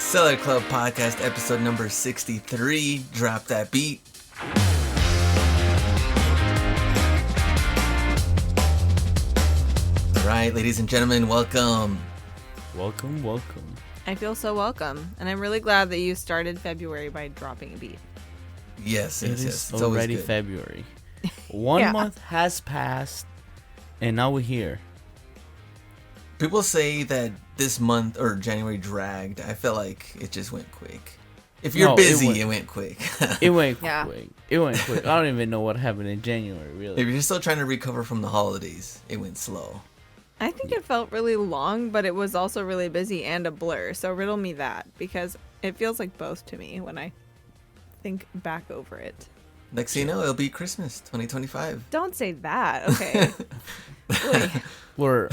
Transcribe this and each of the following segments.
Seller Club Podcast, episode number 63. Drop that beat. All right, ladies and gentlemen, welcome. Welcome. I feel so welcome, and I'm really glad that you started February by dropping a beat. Yes. It's It's already good. February. One Yeah. month has passed, and now we're here. People say that this month or January dragged. I feel like it just went quick. If you're No, busy, it went quick. It went Yeah. quick. It went quick. I don't even know what happened in January, really. If you're still trying to recover from the holidays, it went slow. I think it felt really long, but it was also really busy and a blur. So riddle me that, because it feels like both to me when I think back over it. Next thing you know, it'll be Christmas 2025. Don't say that. Okay. Wait, We're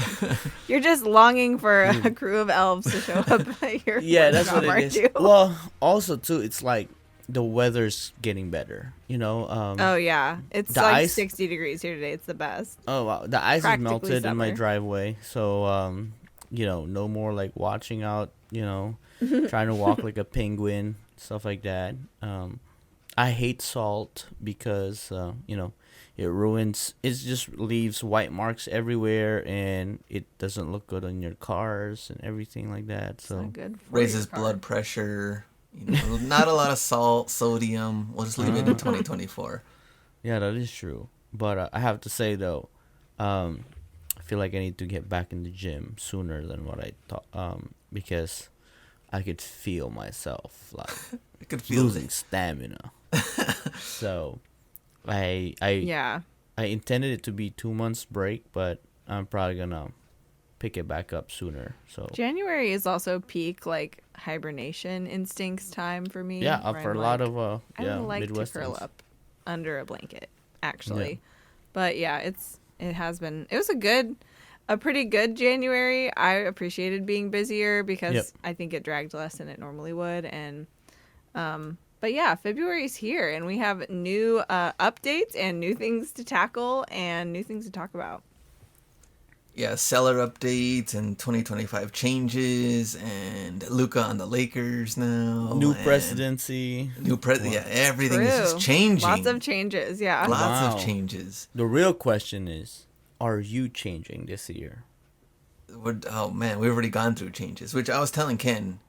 you're just longing for a crew of elves to show up at your yeah, that's job, what it aren't is. you? Well, also too, it's like the weather's getting better. You know. Oh yeah, it's the like ice- 60 degrees here today. It's the best. Oh wow, the ice is Practically melted in my summer. driveway, so no more like watching out, trying to walk like a penguin, stuff like that. I hate salt because it ruins. It just leaves white marks everywhere, and it doesn't look good on your cars and everything like that. It's So not good. For Raises your car. blood pressure. Not a lot of salt, sodium. We'll just leave it in 2024. yeah, that is true. But I have to say though, I feel like I need to get back in the gym sooner than what I thought. Because I could feel myself like I could feel losing it. stamina. So, I Yeah. I intended it to be 2 months break, but I'm probably gonna pick it back up sooner. So January is also peak like hibernation instincts time for me. yeah, where for a I'm lot like, of I would like to Midwesterners. curl up under a blanket, actually. Yeah. But yeah, it was a pretty good January. I appreciated being busier because Yep. I think it dragged less than it normally would. And but yeah, February's here, and we have new updates and new things to tackle and new things to talk about. Yeah, seller updates and 2025 changes and Luka on the Lakers now. New and presidency. Yeah, everything is just True. changing. Lots of changes, yeah. Lots Wow. of changes. The real question is, are you changing this year? Oh man, we've already gone through changes, which I was telling Ken.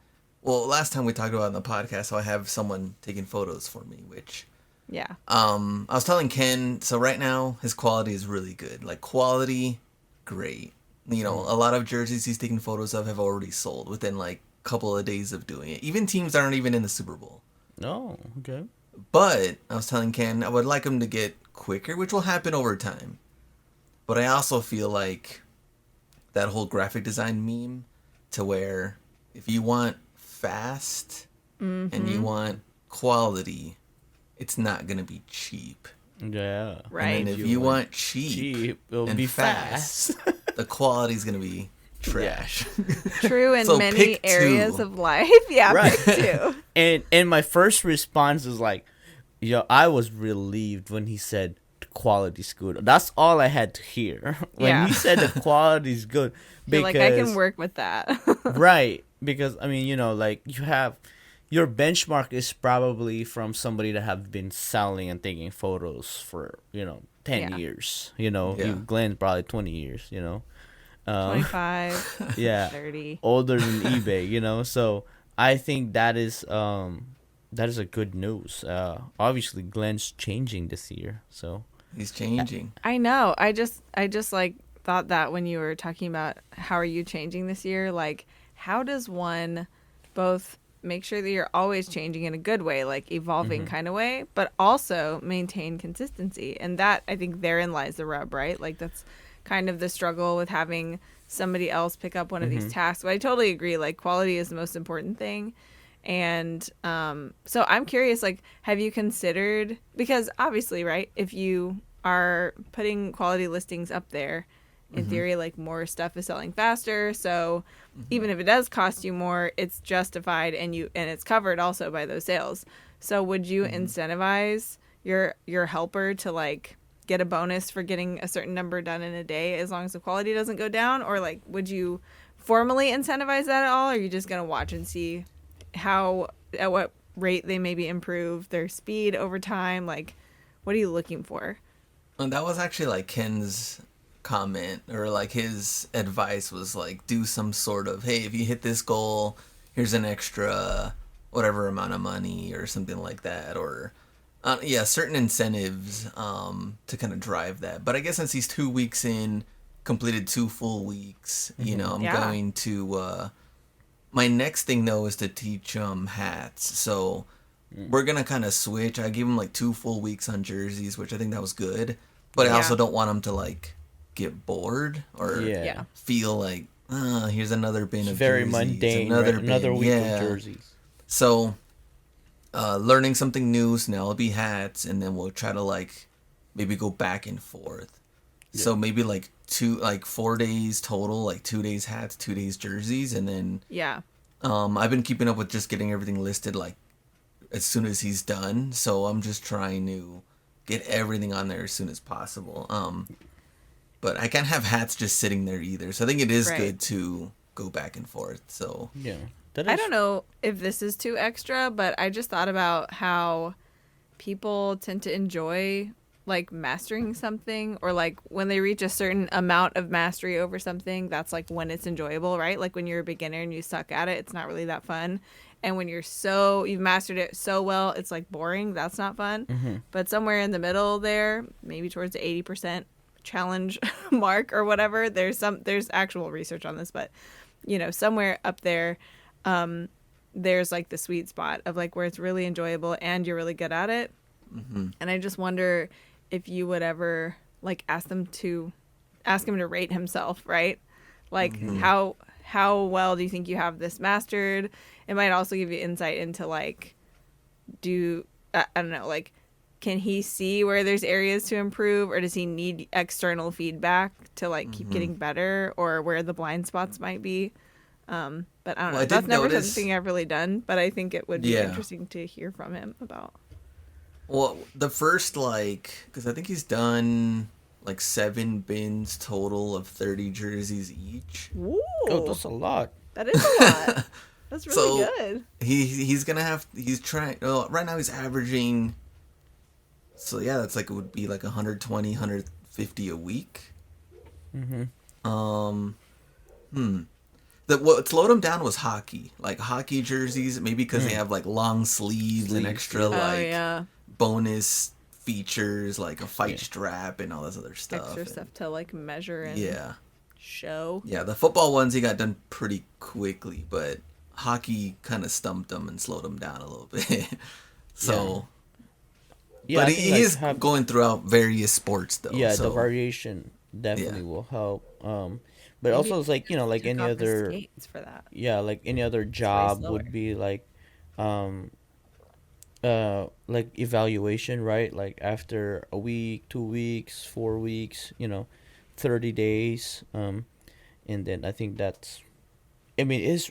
Well, last time we talked about it on the podcast, so I have someone taking photos for me, which Yeah. I was telling Ken, so right now his quality is really good. Like quality, great. A lot of jerseys he's taking photos of have already sold within like a couple of days of doing it. Even teams that aren't even in the Super Bowl. No, okay. But I was telling Ken I would like him to get quicker, which will happen over time. But I also feel like that whole graphic design meme to where if you want fast and you want quality, it's not going to be cheap. Yeah. Right. And then if you want cheap it'll and be fast, fast. the quality's going to be trash. True in So many pick two. areas of life. Yeah, Right. pick two. And my first response is like, I was relieved when he said the quality's good. That's all I had to hear when Yeah. he said the quality's good. You're like, I can work with that. Right, because I mean, like you have your benchmark is probably from somebody that have been selling and taking photos for 10 Yeah. years. Yeah. Glenn's probably 20 years. 25, Yeah, 30. older than eBay. So I think that is a good news. Obviously, Glenn's changing this year, so He's changing. I know. I just like thought that when you were talking about how are you changing this year, like how does one both make sure that you're always changing in a good way, like evolving kind of way, but also maintain consistency? And that, I think therein lies the rub, right? Like that's kind of the struggle with having somebody else pick up one of these tasks. But I totally agree. Like quality is the most important thing. And so I'm curious, like, have you considered, because obviously, right, if you are putting quality listings up there, in theory, like more stuff is selling faster. So even if it does cost you more, it's justified and it's covered also by those sales. So would you incentivize your helper to like get a bonus for getting a certain number done in a day as long as the quality doesn't go down? Or like, would you formally incentivize that at all? Or are you just going to watch and see how at what rate they maybe improve their speed over time? Like, what are you looking for? And that was actually like Ken's comment, or like his advice was like, do some sort of, hey, if you hit this goal, here's an extra whatever amount of money or something like that, or yeah, certain incentives to kind of drive that. But I guess since he's 2 weeks in, completed 2 full weeks, you know, I'm Yeah. going to my next thing though is to teach hats. So we're gonna kind of switch. I gave him like 2 full weeks on jerseys, which I think that was good. But I Yeah. also don't want him to like get bored or Yeah. Yeah. feel like, here's another bin It's of very jerseys, mundane. another Right? Another bin. week Yeah. of jerseys. So, learning something new. So now it'll be hats, and then we'll try to like maybe go back and forth. So maybe like 4 days total, like 2 days hats, 2 days jerseys, and then Yeah. I've been keeping up with just getting everything listed like as soon as he's done. So I'm just trying to get everything on there as soon as possible. But I can't have hats just sitting there either. So I think it is Right. good to go back and forth. So Yeah. That I is- don't know if this is too extra, but I just thought about how people tend to enjoy like mastering something, or like when they reach a certain amount of mastery over something, that's like when it's enjoyable, right? Like when you're a beginner and you suck at it, it's not really that fun. And when you've mastered it so well, it's like boring. That's not fun. But somewhere in the middle there, maybe towards the 80% challenge mark or whatever, there's actual research on this, but you know, somewhere up there, there's like the sweet spot of like where it's really enjoyable and you're really good at it. And I just wonder if you would ever like ask him to rate himself, right? Like how well do you think you have this mastered? It might also give you insight into like, I don't know, like, can he see where there's areas to improve, or does he need external feedback to like keep getting better, or where the blind spots might be? But I don't Well, know. I did That's never notice- something I've really done, but I think it would be Yeah. interesting to hear from him about. well, the first because I think he's done like 7 bins total of 30 jerseys each. Ooh, Oh, that's a lot. that is a lot. That's really So- good. He's trying. Well, right now he's averaging. So yeah, that's like, it would be like 120, 150 a week. What slowed him down was hockey. Like hockey jerseys, maybe because they have like long sleeves and Sleeves, extra yeah. like Oh yeah, bonus features like a fight strap and all this other stuff. extra And- stuff to like measure and Yeah. show. Yeah, the football ones he got done pretty quickly, but hockey kind of stumped him and slowed him down a little bit. So, Yeah, but I he think, like, is have- going throughout various sports though. Yeah, so, the variation definitely Yeah. will help. But also it's like, you know, like Took any off his other, skates for that. yeah, like any other job slower. would be like evaluation, right? Like after a week, 2 weeks, 4 weeks, 30 days. And then I think that's, I mean, it's,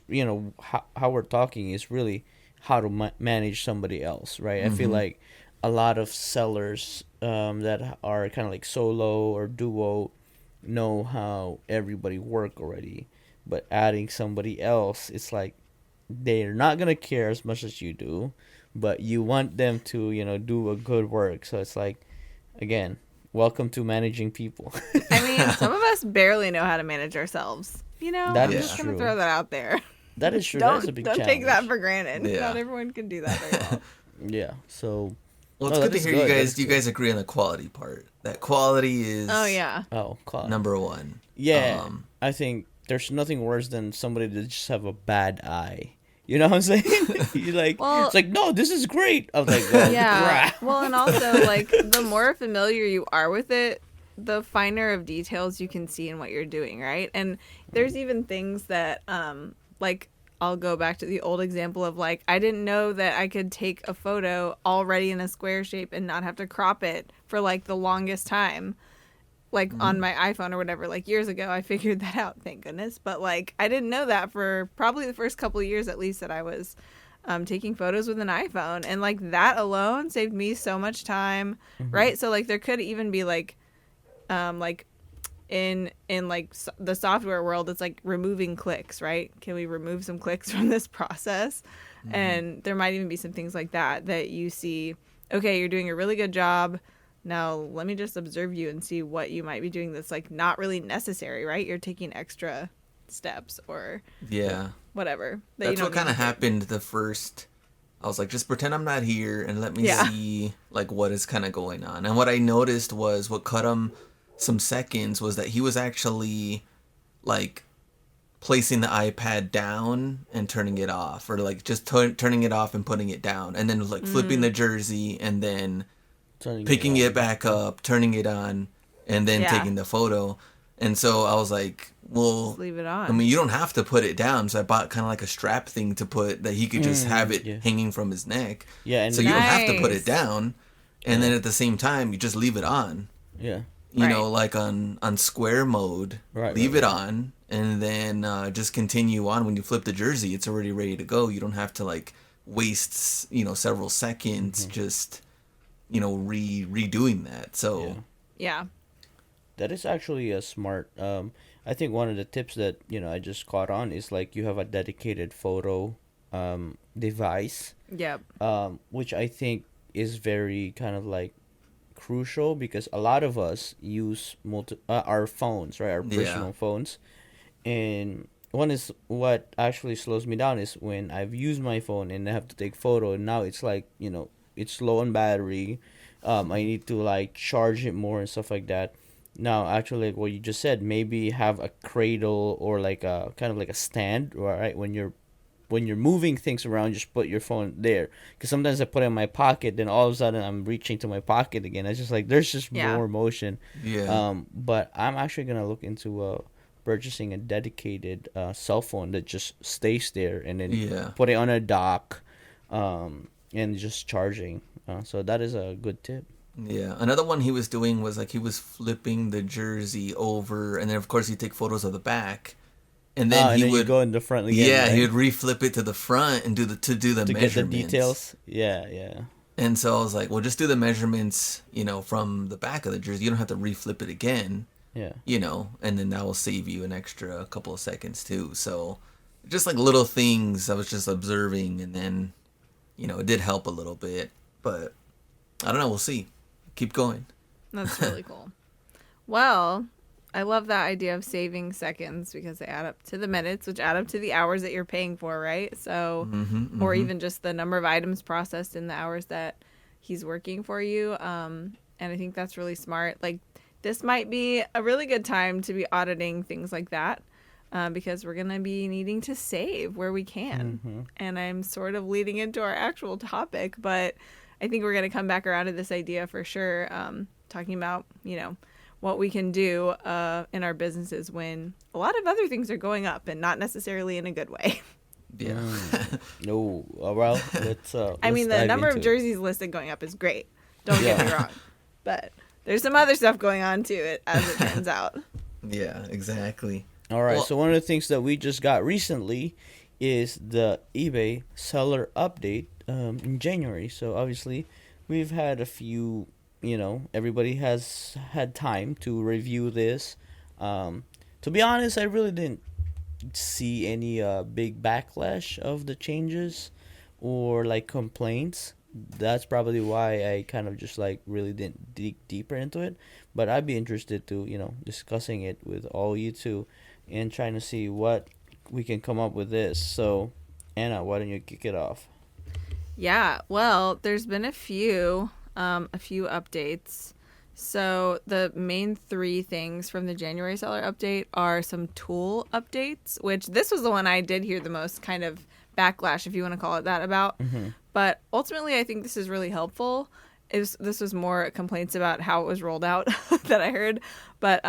how we're talking is really how to manage somebody else, right? I feel like a lot of sellers that are kind of like solo or duo know how everybody work already, but adding somebody else, it's like they're not gonna care as much as you do, but you want them to do a good work. So it's like, again, welcome to managing people. I mean, some of us barely know how to manage ourselves. That I'm is just gonna true. throw that out there. That is true. That's a Don't big take that challenge. for granted. Yeah. Not everyone can do that very well. Yeah, so Well, it's Oh, good that to is hear good, that you is guys good. agree on the quality part. That quality is Oh yeah. class. number one. Yeah, Um, I think there's nothing worse than somebody that just have a bad eye. You know what I'm saying? You're like, Well- it's like, no, this is great. I was like, oh, Yeah. crap. Well, and also like the more familiar you are with it, the finer of details you can see in what you're doing, right? And there's even things that like I'll go back to the old example of like I didn't know that I could take a photo already in a square shape and not have to crop it for like the longest time. Like on my iPhone or whatever, like years ago, I figured that out, thank goodness. But like, I didn't know that for probably the first couple of years, at least, that I was taking photos with an iPhone, and like that alone saved me so much time, right? So like, there could even be like in like the software world, it's like removing clicks, right? Can we remove some clicks from this process? And there might even be some things like that you see, okay, you're doing a really good job. Now let me just observe you and see what you might be doing that's like not really necessary, right? You're taking extra steps or Yeah. whatever. That's what kind of happened the first. I was like, just pretend I'm not here and let me see like what is kind of going on. And what I noticed was what cut him some seconds was that he was actually like placing the iPad down and turning it off, or like just turning it off and putting it down, and then like flipping the jersey and then picking it back up, turning it on, and then taking the photo. And so I was like, well, just leave it on. I mean, you don't have to put it down. So I bought kind of like a strap thing to put that he could just have it hanging from his neck. Yeah, and so you don't have to put it down. And then at the same time, you just leave it on. Yeah. You know, like on square mode, leave it on, and then just continue on. When you flip the jersey, it's already ready to go. You don't have to like waste, several seconds just, redoing that. So yeah. That is actually a smart. I think one of the tips that I just caught on is like you have a dedicated photo device. Yep. Which I think is very kind of like crucial, because a lot of us use our phones, right? Our personal phones, and one is what actually slows me down is when I've used my phone and I have to take photo, and now it's like it's low on battery. I need to like charge it more and stuff like that. Now, actually, like what you just said, maybe have a cradle or like a kind of like a stand, right? When you're moving things around, just put your phone there. Because sometimes I put it in my pocket, then all of a sudden I'm reaching to my pocket again. It's just like there's just more motion. Yeah. But I'm actually gonna look into purchasing a dedicated cell phone that just stays there, and then put it on a dock, and just charging. So that is a good tip. Yeah, another one he was doing was like he was flipping the jersey over, and then of course he'd take photos of the back, and then he would go in the front again. Yeah, right? he would reflip it to the front and do the measurements. Get the details. Yeah. And so I was like, well, just do the measurements, from the back of the jersey. You don't have to reflip it again. Yeah. And then that will save you an extra couple of seconds too. So just like little things I was just observing, and then, it did help a little bit, but I don't know. We'll see. Keep going. That's really cool. Well, I love that idea of saving seconds because they add up to the minutes, which add up to the hours that you're paying for, right? So, or even just the number of items processed in the hours that he's working for you. And I think that's really smart. Like, this might be a really good time to be auditing things like that, because we're going to be needing to save where we can. And I'm sort of leading into our actual topic, but I think we're going to come back around to this idea for sure, talking about, what we can do in our businesses when a lot of other things are going up and not necessarily in a good way. Yeah. No. Well, let's I mean, the number of jerseys listed going up is great. Don't get me wrong. But there's some other stuff going on too, as it turns out. Yeah, exactly. All right. So one of the things that we just got recently is the eBay seller update in January. So obviously we've had a few, everybody has had time to review this. To be honest, I really didn't see any big backlash of the changes or like complaints. That's probably why I kind of just like really didn't dig deeper into it. But I'd be interested to, discussing it with all you two and trying to see what we can come up with this. So, Anna, why don't you kick it off? Yeah, well, there's been a few updates. So the main three things from the January seller update are some tool updates, which this was the one I did hear the most kind of backlash, if you want to call it that, about. But ultimately, I think this is really helpful. This was more complaints about how it was rolled out that I heard. But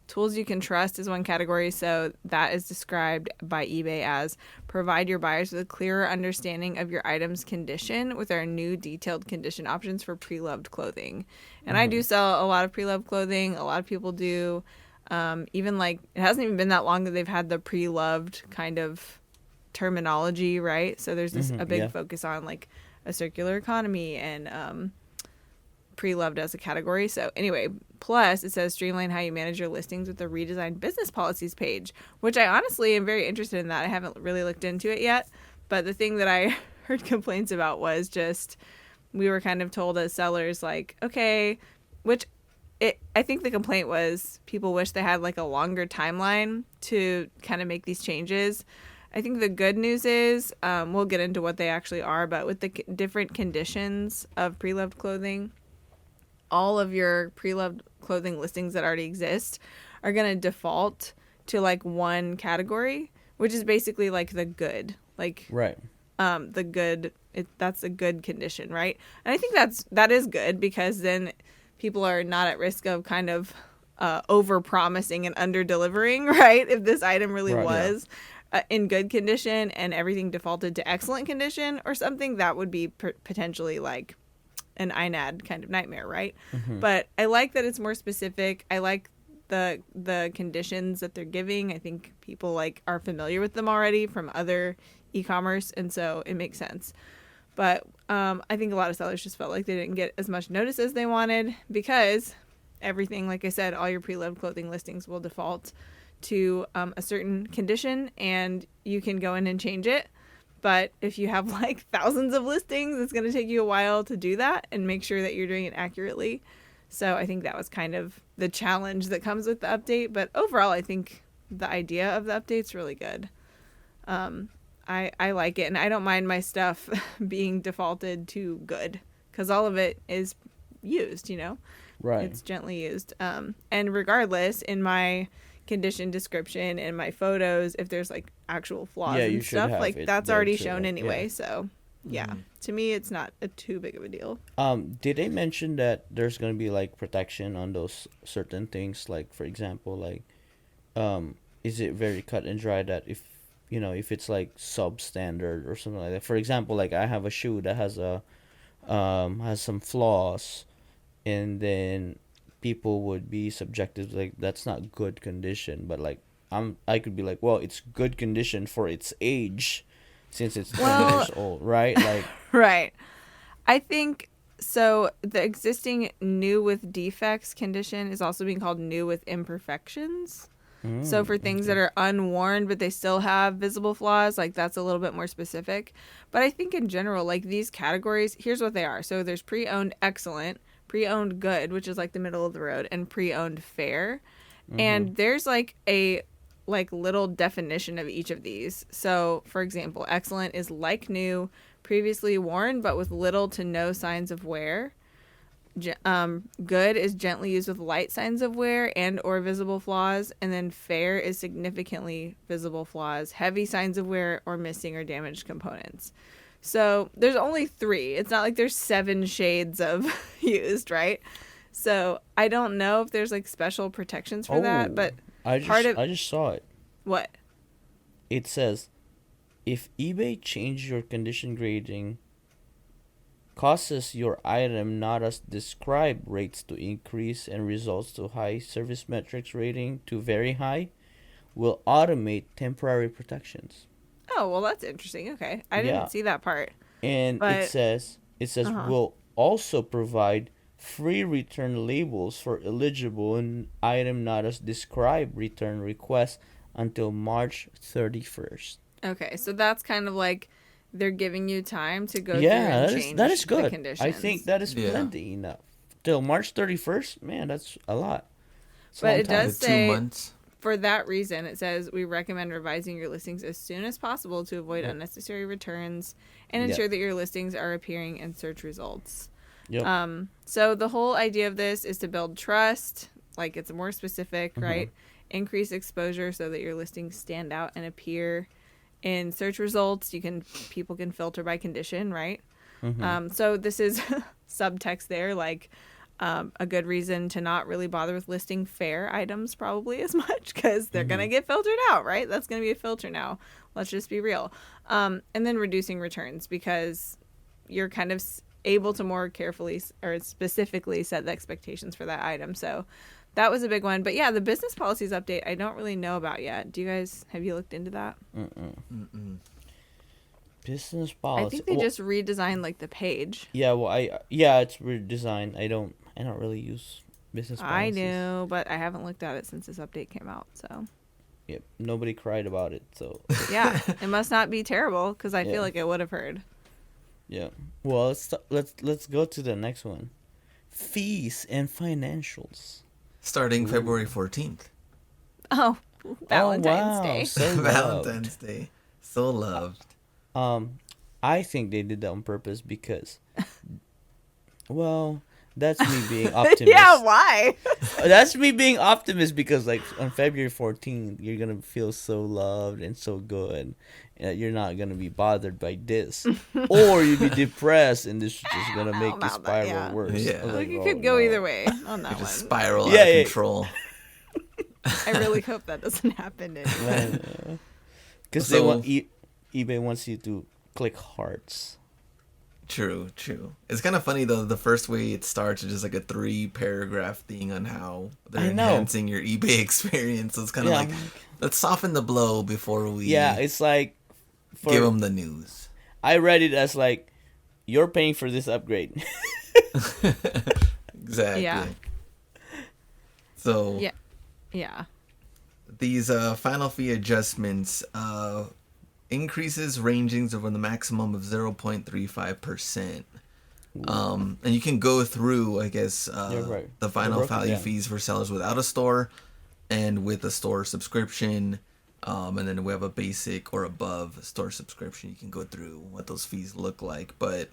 tools you can trust is one category. So that is described by eBay as provide your buyers with a clearer understanding of your item's condition with our new detailed condition options for pre-loved clothing. And I do sell a lot of pre-loved clothing. A lot of people do. Even like it hasn't even been that long that they've had the pre-loved kind of terminology, right? So there's this a big focus on like a circular economy and pre-loved as a category. So anyway, plus it says streamline how you manage your listings with the redesigned business policies page, which I honestly am very interested in that. I haven't really looked into it yet, but the thing that I heard complaints about was just we were kind of told as sellers like, okay, I think the complaint was people wish they had like a longer timeline to kind of make these changes. I think the good news is we'll get into what they actually are, but with the different conditions of pre-loved clothing, all of your pre-loved clothing listings that already exist are going to default to like one category, which is basically like the good, like Right. the good. That's a good condition, right? And I think that is good because then people are not at risk of kind of over promising and under delivering, right? If this item really Right, was in good condition and everything defaulted to excellent condition or something, that would be potentially like an INAD kind of nightmare, right? But I like that it's more specific. I like the conditions that they're giving. I think people like are familiar with them already from other e-commerce, and so it makes sense. But I think a lot of sellers just felt like they didn't get as much notice as they wanted because everything, like I said, all your pre-loved clothing listings will default to a certain condition, and you can go in and change it. But if you have like thousands of listings, it's going to take you a while to do that and make sure that you're doing it accurately. So I think that was kind of the challenge that comes with the update. But overall, I think the idea of the update's really good. I like it, and I don't mind my stuff being defaulted to good because all of it is used, Right. It's gently used. And regardless, in my condition description and my photos, if there's like actual flaws Yeah, and you should stuff, have like it that's there already too, shown like, anyway. yeah. So yeah, to me, it's not too big of a deal. Did they mention that there's gonna be like protection on those certain things? Like, for example, like, is it very cut and dry that if it's like substandard or something like that? For example, like I have a shoe that has has some flaws, and then people would be subjective like that's not good condition, but like I could be like, well, it's good condition for its age, since it's 10 years old, right? Like, Right. I think so. The existing new with defects condition is also being called new with imperfections. So for things that are unworn, but they still have visible flaws, like that's a little bit more specific. But I think in general, like these categories, here's what they are. So there's pre-owned excellent, pre-owned good, which is like the middle of the road, and pre-owned fair. And there's like a little definition of each of these. So for example, excellent is like new, previously worn, but with little to no signs of wear. Good is gently used with light signs of wear and or visible flaws, and then fair is significantly visible flaws, heavy signs of wear, or missing or damaged components. So there's only 3. It's not like there's 7 shades of used, right? So I don't know if there's like special protections for that, but I just saw it. what? It says, if eBay changed your condition grading, causes your item not as described rates to increase and results to high service metrics rating to very high, will automate temporary protections. Oh, well, that's interesting. Okay. I Yeah. didn't see that part. And But- it says will also provide free return labels for eligible and item not as described return requests until March 31st. Okay. So that's kind of like they're giving you time to go through Yeah, and change that is the good. conditions. I think that is Yeah. plenty enough. Till March 31st, man, that's a lot. It's a But long it time. does The say- 2 months. For that reason, it says we recommend revising your listings as soon as possible to avoid unnecessary returns and ensure that your listings are appearing in search results. Yep. So the whole idea of this is to build trust, like it's more specific, right? Increase exposure so that your listings stand out and appear in search results. People can filter by condition, right? So this is subtext there, like a good reason to not really bother with listing fair items probably as much because they're going to get filtered out, right? That's going to be a filter now. Let's just be real. And then reducing returns because you're kind of able to more carefully or specifically set the expectations for that item. So that was a big one. But yeah, the business policies update, I don't really know about yet. Have you looked into that? Business I policy. think they just redesigned like the page. Yeah, well, it's redesigned. I don't really use business policies. I do, but I haven't looked at it since this update came out. So Yep, nobody cried about it. So yeah, it must not be terrible because I Yeah. feel like I would have heard. yeah. Well, let's go to the next one. Fees and financials. Starting Ooh. February 14th. Oh, Valentine's wow. Day. So loved. Valentine's Day. So loved. I think they did that on purpose because, well, that's me being optimist. Yeah, why? That's me being optimist because, like, on February 14th, you're gonna feel so loved and so good. You're not gonna be bothered by this, or you'd be depressed, and this is just gonna make the About that, spiral yeah. worse. Yeah. I was Like like, it oh, could go no. either way on that one. Just spiral Yeah, out of yeah. control. I really hope that doesn't happen anymore. Because So- they want eBay wants you to click hearts. True. It's kind of funny though. The first way it starts is just like a 3-paragraph thing on how they're I know. enhancing your eBay experience. So it's kind of like, let's soften the blow before we Yeah, it's like give them the news. I read it as like you're paying for this upgrade. Exactly. Yeah. So Yeah. these final fee adjustments increases ranging over the maximum of 0.35%. And you can go through, I guess, right. the final They're broken value down. fees for sellers without a store and with a store subscription. And then we have a basic or above store subscription. You can go through what those fees look like. But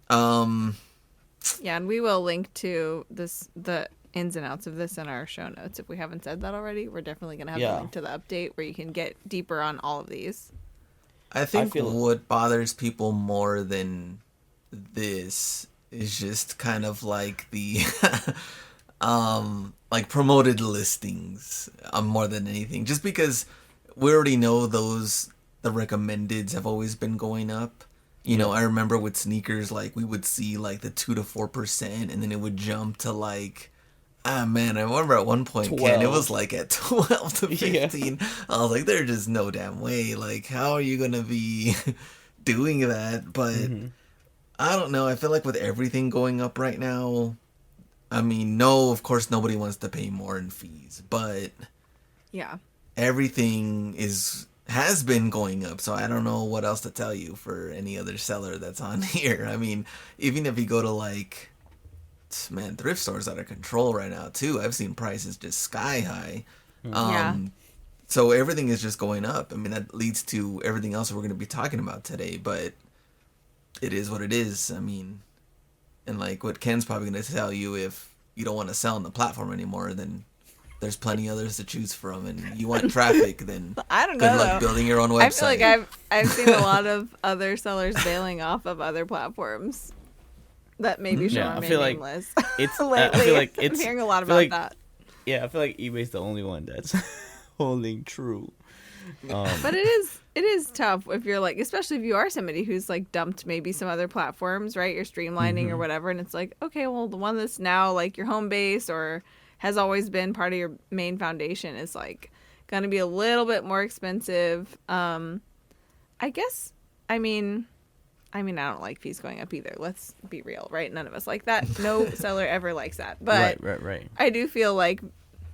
Yeah, and we will link to the ins and outs of this in our show notes. If we haven't said that already, we're definitely going to have Yeah. a link to the update where you can get deeper on all of these. I think feel- what bothers people more than this is just kind of like the like promoted listings more than anything, just because we already know the recommendeds have always been going up. You know, I remember with sneakers, like we would see like the 2 to 4%, and then it would jump to like, man, I remember at one point, Ken, it 12. was like at 12 to Yeah. 15. I was like, there's just no damn way. Like, how are you gonna be doing that? But I don't know. I feel like with everything going up right now, I mean, no, of course nobody wants to pay more in fees, but Yeah. everything has been going up, so I don't know what else to tell you for any other seller that's on here. I mean, even if you go to like, man, thrift stores out of control right now too. I've seen prices just sky high. Yeah. So everything is just going up. I mean, that leads to everything else we're going to be talking about today, but it is what it is. I mean, and like what Ken's probably going to tell you, if you don't want to sell on the platform anymore, then there's plenty others to choose from, and you want traffic, then I don't good know. luck though. building your own website. I feel like I've seen a lot of other sellers bailing off of other platforms that maybe should Yeah, I remain feel like nameless. it's Lately, I feel like it's I'm hearing a lot I feel about like- that. Yeah, I feel like eBay's the only one that's holding true. But it is tough if you're like, especially if you are somebody who's like dumped maybe some other platforms, right? You're streamlining or whatever, and it's like, okay, well, the one that's now like your home base or has always been part of your main foundation is like going to be a little bit more expensive. I guess. I mean, I don't like fees going up either. Let's be real, right? None of us like that. No seller ever likes that. But Right. I do feel like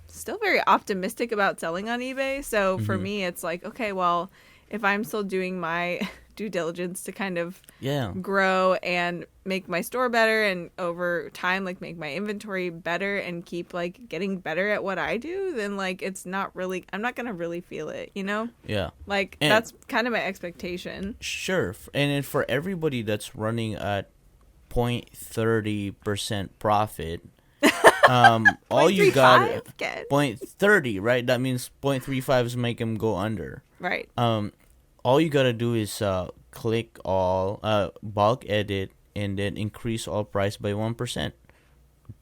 still very optimistic about selling on eBay. So for me, it's like, okay, well, if I'm still doing my due diligence to kind of Yeah. grow and make my store better and over time, like make my inventory better and keep like getting better at what I do, then like it's not really, I'm not going to really feel it, you know? Yeah. Like And- that's kind of my expectation. Sure. And then for everybody that's running at 0.30% profit, all you got 0.35? Get. 0.30, right? That means 0.35s make them go under. Right. All you gotta do is click all, bulk edit, and then increase all price by 1%.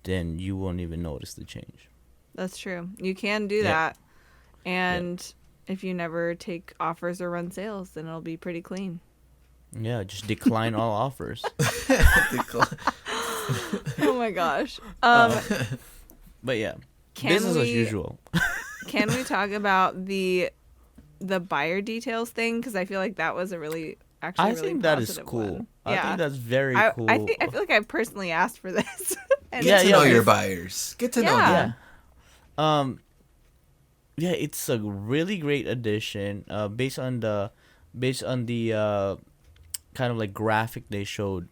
Then you won't even notice the change. That's true. You can do Yep. that. And if you never take offers or run sales, then it'll be pretty clean. Yeah, just decline all offers. Oh my gosh. But yeah, Can business as we- usual. Can we talk about the buyer details thing? Because I feel like that was a really, actually I really think that is positive cool. one. I think that's very cool. I feel like I personally asked for this. And Get it's to know just- your buyers. Get to know Yeah. them. Yeah, it's a really great addition. Based on the kind of like graphic they showed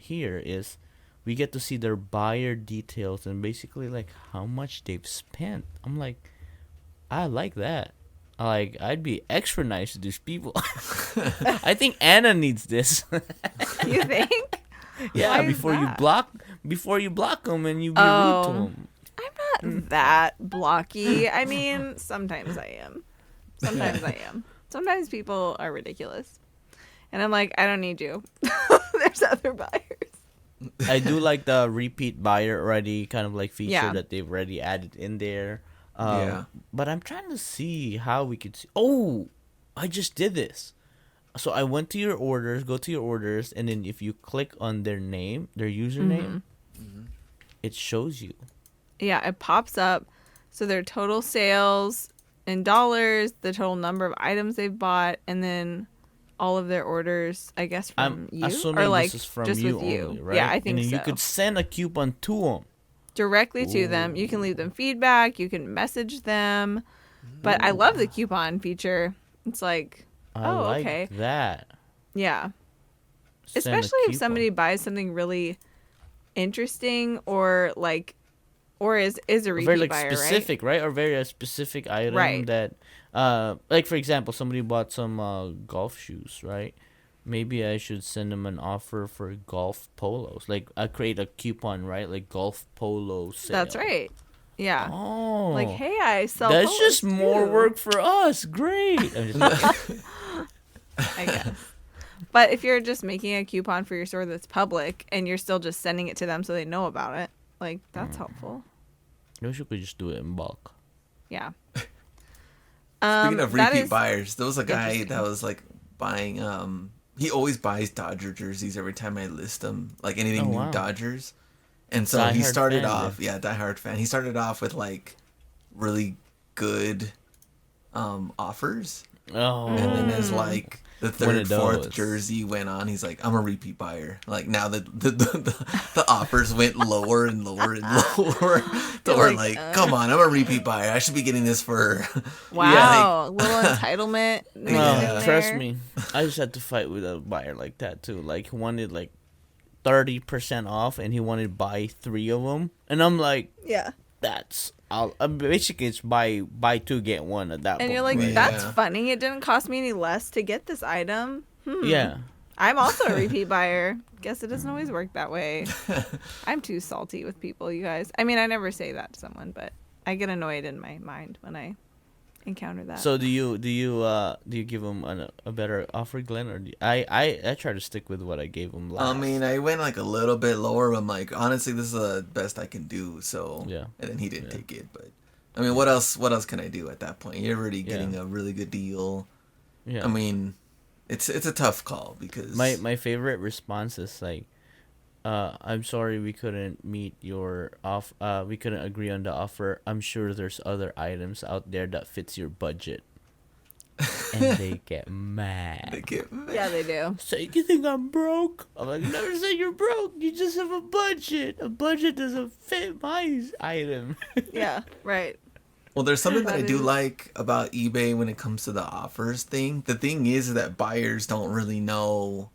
here is we get to see their buyer details and basically like how much they've spent. I'm like, I like that. I'd be extra nice to these people. I think Anna needs this. You think? Yeah, Why is before you that? block them and you be rude to Oh. them. I'm not that blocky. I mean, sometimes I am. Sometimes I am. Sometimes people are ridiculous. And I'm like, I don't need you. There's other buyers. I do like the repeat buyer already kind of like feature Yeah. that they've already added in there. Yeah. But I'm trying to see how we could see. Oh, I just did this. So I went to your orders, go to your orders, and then if you click on their name, their username, it shows you. Yeah, it pops up. So their total sales in dollars, the total number of items they've bought, and then all of their orders, I guess, from I'm you? assuming or like this is from just you with you. only, right? Yeah, I think and then so. you could send a coupon to them. Directly to them. You can leave them feedback. You can message them. But I love the coupon feature. It's like, I oh, like okay. that. Yeah. Send a Especially if coupon. somebody buys something really interesting or like, or is a repeat very like buyer, specific, right? Or very specific item Right. that, like for example, somebody bought some golf shoes, right? Maybe I should send them an offer for golf polos. Like I create a coupon, right? Like golf polo right? sale. That's right. Yeah. Oh, Like, hey, I sell. that's polos just more too. work for us. Great. I'm just kidding. I guess. But if you're just making a coupon for your store that's public and you're still just sending it to them so they know about it, like that's helpful. I wish we could just do it in bulk. Yeah. Speaking of that repeat is- buyers, there was a guy interesting. that was like buying. He always buys Dodger jerseys every time I list them, like anything Oh, new wow. Dodgers. And so he Diehard started fan, off, diehard fan. He started off with like really good offers, Oh, and then as like the One third, of fourth those. jersey went on, he's like, "I'm a repeat buyer." Like now the offers went lower and lower and lower. To You're where like, like, come on, I'm a repeat buyer. I should be getting this for. Wow. Little entitlement. mixed Yeah. in trust there. me, I just had to fight with a buyer like that too. Like he wanted like 30% off, and he wanted to buy 3 of them, and I'm like, Yeah. that's basically it's buy 2 get 1 at that point. And you're like, Right. that's Yeah. funny. It didn't cost me any less to get this item. yeah. I'm also a repeat buyer. Guess it doesn't always work that way. I'm too salty with people, you guys. I mean, I never say that to someone, but I get annoyed in my mind when I encounter that. So do you give him a better offer, Glenn, or I try to stick with what I gave him last. I mean, I went like a little bit lower. But I'm like, honestly, this is the best I can do. So Yeah. And then he didn't Yeah. take it. But I mean, what else? What else can I do at that point? You're already Yeah. getting a really good deal. yeah. I mean, it's a tough call because My favorite response is like, I'm sorry we couldn't meet your we couldn't agree on the offer. I'm sure there's other items out there that fits your budget. And they get they mad. get yeah, they do. So you think I'm broke? I'm like, never said you're broke. You just have a budget. A budget doesn't fit my item. Yeah, right. Well, there's something that I That do is- like about eBay when it comes to the offers thing. The thing is that buyers don't really know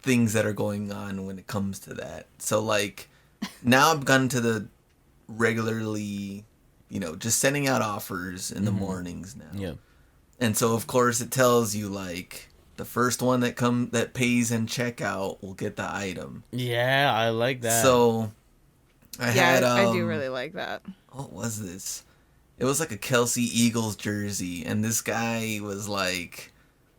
things that are going on when it comes to that. So, like, now I've gotten to the regularly, just sending out offers in the mornings now. Yeah. And so, of course, it tells you, like, the first one that pays and checkout will get the item. Yeah, I like that. So, I Yeah, had, I do really like that. what was this? It was like a Kelsey Eagles jersey, and this guy was like,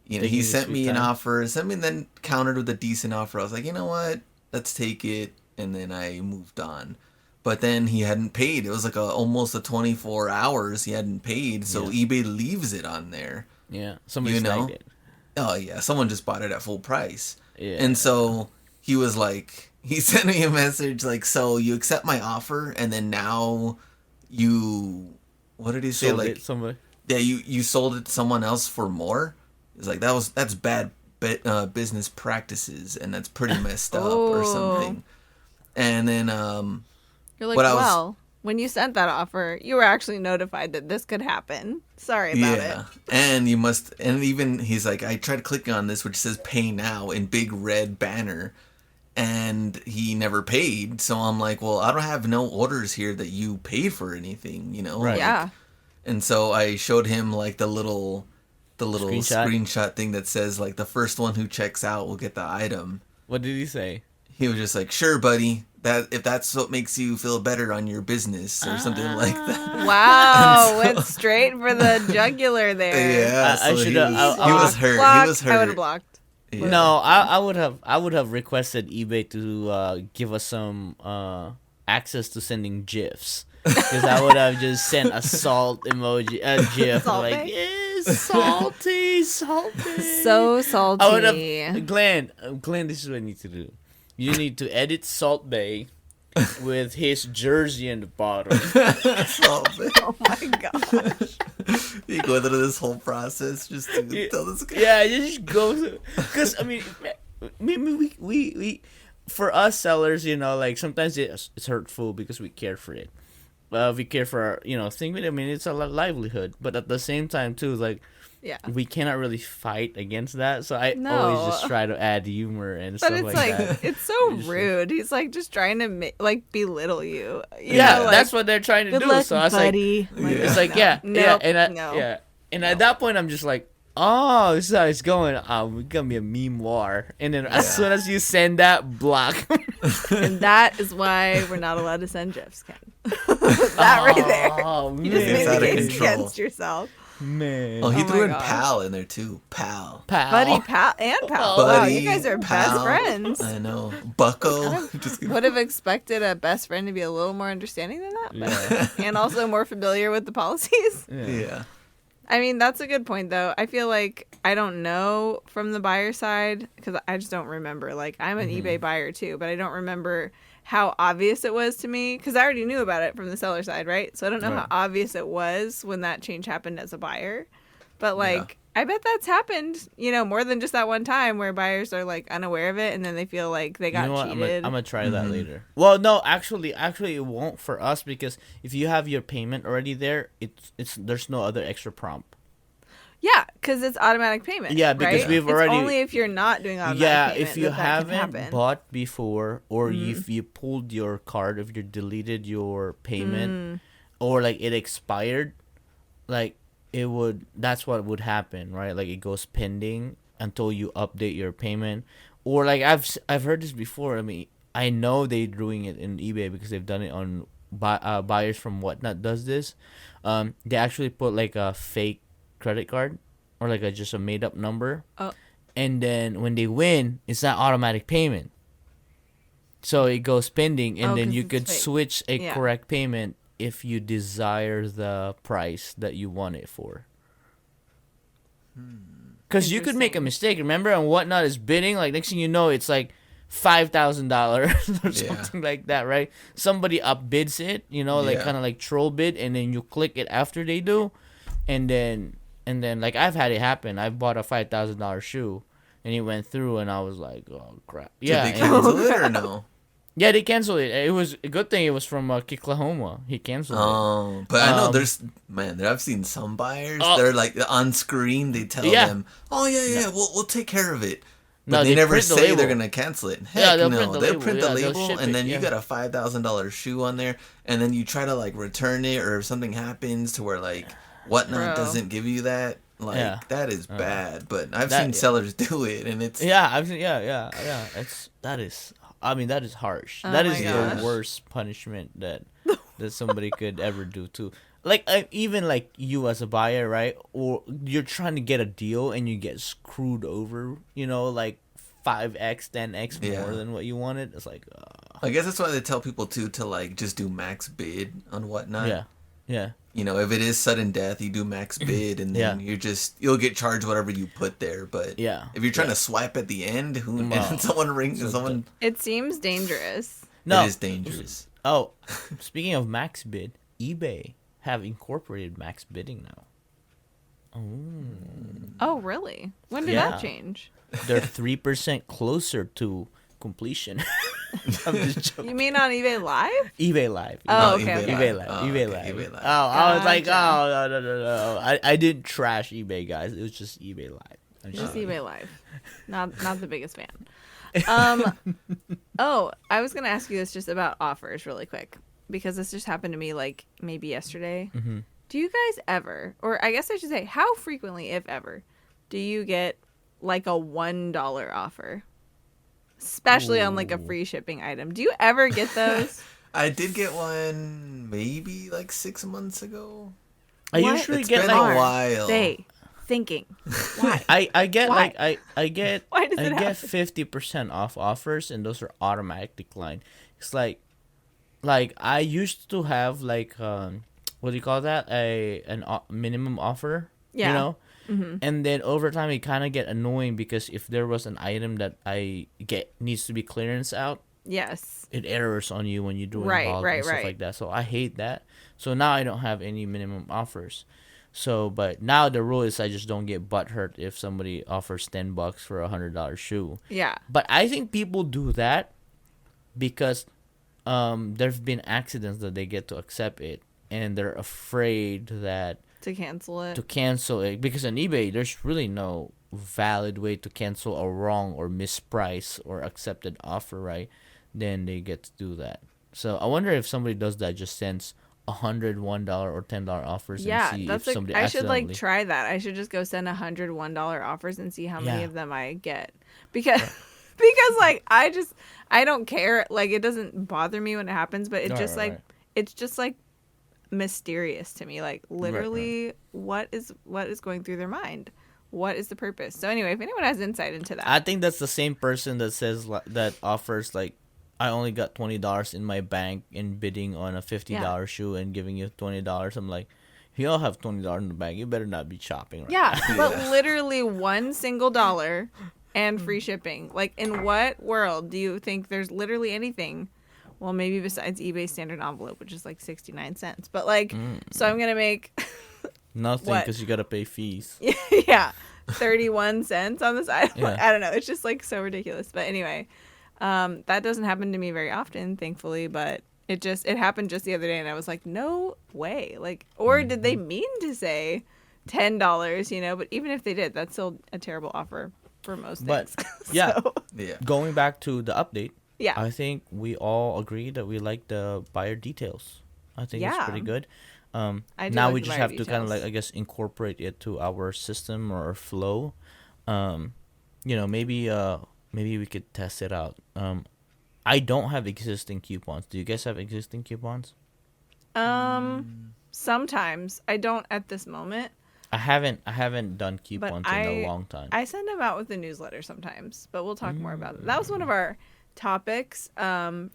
Taking he his sent sweet me an time. offer, and then countered with a decent offer. I was like, you know what? Let's take it, and then I moved on. But then he hadn't paid. It was like almost 24 hours he hadn't paid, so Yeah. eBay leaves it on there. Yeah, somebody You know? snagged it. Oh yeah, someone just bought it at full price. Yeah. And so he was like, he sent me a message like, so you accept my offer, and then now you, what did he say? Sold Like, it, somebody. yeah, you sold it to someone else for more. It's like that's bad business practices, and that's pretty messed up or something. And then You're like, what I was- well, when you sent that offer, you were actually notified that this could happen. Sorry about it. and you must, and even he's like, I tried clicking on this which says pay now in big red banner, and he never paid. So I'm like, well, I don't have no orders here that you paid for anything, you know? Right. Like, Yeah. and so I showed him like the little Screenshot? screenshot thing that says like the first one who checks out will get the item. What did he say? He was just like, sure, buddy, that if that's what makes you feel better on your business or something like that. Wow, went straight for the jugular there. Yeah, I so should've- he I was hurt. Blocked. He was hurt. I would have blocked. Yeah. No, I would have requested eBay to give us some access to sending GIFs, because I would have just sent a salt emoji, a GIF Salty? like, yes, salty, salty. So salty. I would have Glenn, this is what you need to do. You need to edit Salt Bay with his jersey in the bottom. Oh my god. You go through this whole process just to tell this guy. Yeah, you just go through. Because, I mean, maybe we, for us sellers, you know, like, sometimes it's hurtful because we care for it. We care for our, you know, thing. I mean, it's a livelihood. But at the same time, too, like, Yeah. we cannot really fight against that. So I No. always just try to add humor and But stuff it's like like, that. it's so rude. He's like just trying to belittle you. You Yeah, know, like, that's what they're trying to good do. luck, So I was like, buddy. it's like, yeah, Nope, yeah, and no. yeah, and at that point, I'm just like, oh, this is how it's going. We're gonna be a meme war, and then as soon as you send that, block. And that is why we're not allowed to send GIFs, Ken. That right there. Oh You just man, made It's out the of case control. against yourself. man. Oh, he Oh threw my in gosh. pal in there too. Pal. Pal. Buddy, pal, and pal. Oh, Wow, Buddy, you guys are best pal. friends. I know. Bucko. Just Would have expected a best friend to be a little more understanding than that, but- Yeah. and also more familiar with the policies. yeah. I mean, that's a good point, though. I feel like I don't know from the buyer side because I just don't remember. Like, I'm an eBay buyer too, but I don't remember how obvious it was to me because I already knew about it from the seller side, right? So I don't know Right. how obvious it was when that change happened as a buyer. But like, I bet that's happened, you know, more than just that one time where buyers are like unaware of it and then they feel like they got You know what? cheated. I'm gonna try that later. Well, no, actually, it won't for us because if you have your payment already there, it's there's no other extra prompt. Yeah, because it's automatic payment. Yeah, because right? we've It's already- only if you're not doing automatic Yeah, payment if you that can haven't happen. bought before, or Mm-hmm. if you pulled your card, if you deleted your payment, Mm. or like it expired, like that's what would happen, right? Like it goes pending until you update your payment, or like I've heard this before. I mean, I know they're doing it in eBay because they've done it on buyers from Whatnot does this. They actually put like a fake credit card or like just a made up number. Oh. And then when they win, it's not automatic payment. So it goes pending, and Oh, then 'cause you it's could fake. switch a Yeah. correct payment if you desire the price that you want it for. Because you could make a Interesting. mistake. Remember, and Whatnot is bidding. Like next thing you know, it's like $5,000 or Yeah. something like that, right? Somebody upbids it, you know, like Yeah. kind of like troll bid, and then you click it after they do, and then like I've had it happen. I bought a $5,000 shoe, and it went through, and I was like, oh crap. Yeah, Did they and- cancel it or no? yeah, they canceled it. It was a good thing. It was from Oklahoma. He canceled it. Oh, but I know Um, there's I've seen some buyers. Oh. They're like on screen. They tell Yeah. them, "Oh yeah, we'll take care of it." But No, they they never print the say they're label. gonna cancel it. Heck Yeah, they'll no, print the they'll label. print Yeah, the they'll label, ship and it, then you yeah. got a $5,000 shoe on there, and then you try to like return it, or if something happens to where like Whatnot Bro. doesn't give you that. Like Yeah. that is bad. But I've That- seen sellers do it, and it's Yeah, that is. I mean, that is harsh. Oh That my is gosh. the worst punishment that somebody could ever do too. Like even like you as a buyer, right? Or you're trying to get a deal and you get screwed over. You know, like 5x, 10x Yeah. more than what you wanted. It's like, I guess that's why they tell people too to like just do max bid on Whatnot. yeah. You know, if it is sudden death, you do max bid, and then Yeah. you'll get charged whatever you put there. But Yeah. if you're trying to swipe at the end, Well, and someone rings, and someone It seems dangerous. No. it is dangerous. Oh, speaking of max bid, eBay have incorporated max bidding now. Oh, really? When did Yeah. that change? They're 3% closer to completion. I'm just joking. You mean on eBay Live? eBay Live. Oh, Oh, okay, okay. eBay Live. Oh, eBay okay, Live. eBay Live. Oh, I was like, Gotcha. oh, no. I didn't trash eBay, guys. It was just eBay Live. I'm Just just- eBay Live. Not the biggest fan. Oh, I was gonna ask you this just about offers really quick because this just happened to me like maybe yesterday. Mhm. Do you guys ever, or I guess I should say, how frequently, if ever, do you get like a $1 offer, especially on like a Ooh. free shipping item? Do you ever get those? I did get one maybe like 6 months ago. I What? usually It's get been like a while. They thinking why? I get Why? like I get Why does I it get happen? 50% off offers, and those are automatic decline. It's like I used to have like what do you call that, minimum offer, Yeah. you know, and then over time it kind of get annoying because if there was an item that I get needs to be clearance out, Yes. it errors on you when you do it Right, in bulk right, and stuff right. like that. So I hate that. So now I don't have any minimum offers. So, but now the rule is I just don't get butthurt if somebody offers $10 for $100 shoe. Yeah. But I think people do that because there've been accidents that they get to accept it, and they're afraid that To cancel it. to cancel it, because on eBay there's really no valid way to cancel a wrong or misprice or accepted offer, right? Then they get to do that. So I wonder if somebody does that, just sends $101 or $10 offers, Yeah, and see that's if somebody I should like accidentally. try that. I should just go send $101 offers and see how many Yeah. of them I get. Because because like I don't care. Like it doesn't bother me when it happens, but it Right, just right, like right. it's just like mysterious to me. Like literally what is going through their mind? What is the purpose? So anyway, if anyone has insight into that. I think that's the same person that says that offers like, I only got $20 in my bank in bidding on a $50 shoe and giving you $20. I'm like, if you all have $20 in the bank, you better not be shopping right Yeah, now. but literally one single dollar and free shipping. Like, in what world do you think there's literally anything? Well, maybe besides eBay standard envelope, which is like 69 cents. But like, so I'm gonna make Nothing, What? because you gotta pay fees. yeah 31 cents on this item. Yeah. I don't know. It's just like so ridiculous. But anyway, that doesn't happen to me very often, thankfully. But it happened just the other day, and I was like, no way. Like, or did they mean to say $10? You know, but even if they did, that's still a terrible offer for most But, things. yeah. So, Yeah. Going back to the update, yeah. I think we all agree that we like the buyer details. I think it's Yeah. pretty good. I do Now like we the just buyer have to kind of details. like, I guess, incorporate it to our system or our flow. Maybe we could test it out. I don't have existing coupons. Do you guys have existing coupons? Sometimes I don't at this moment. I haven't done coupons in a long time. I send them out with the newsletter sometimes, but we'll talk more about it. That was one of our topics,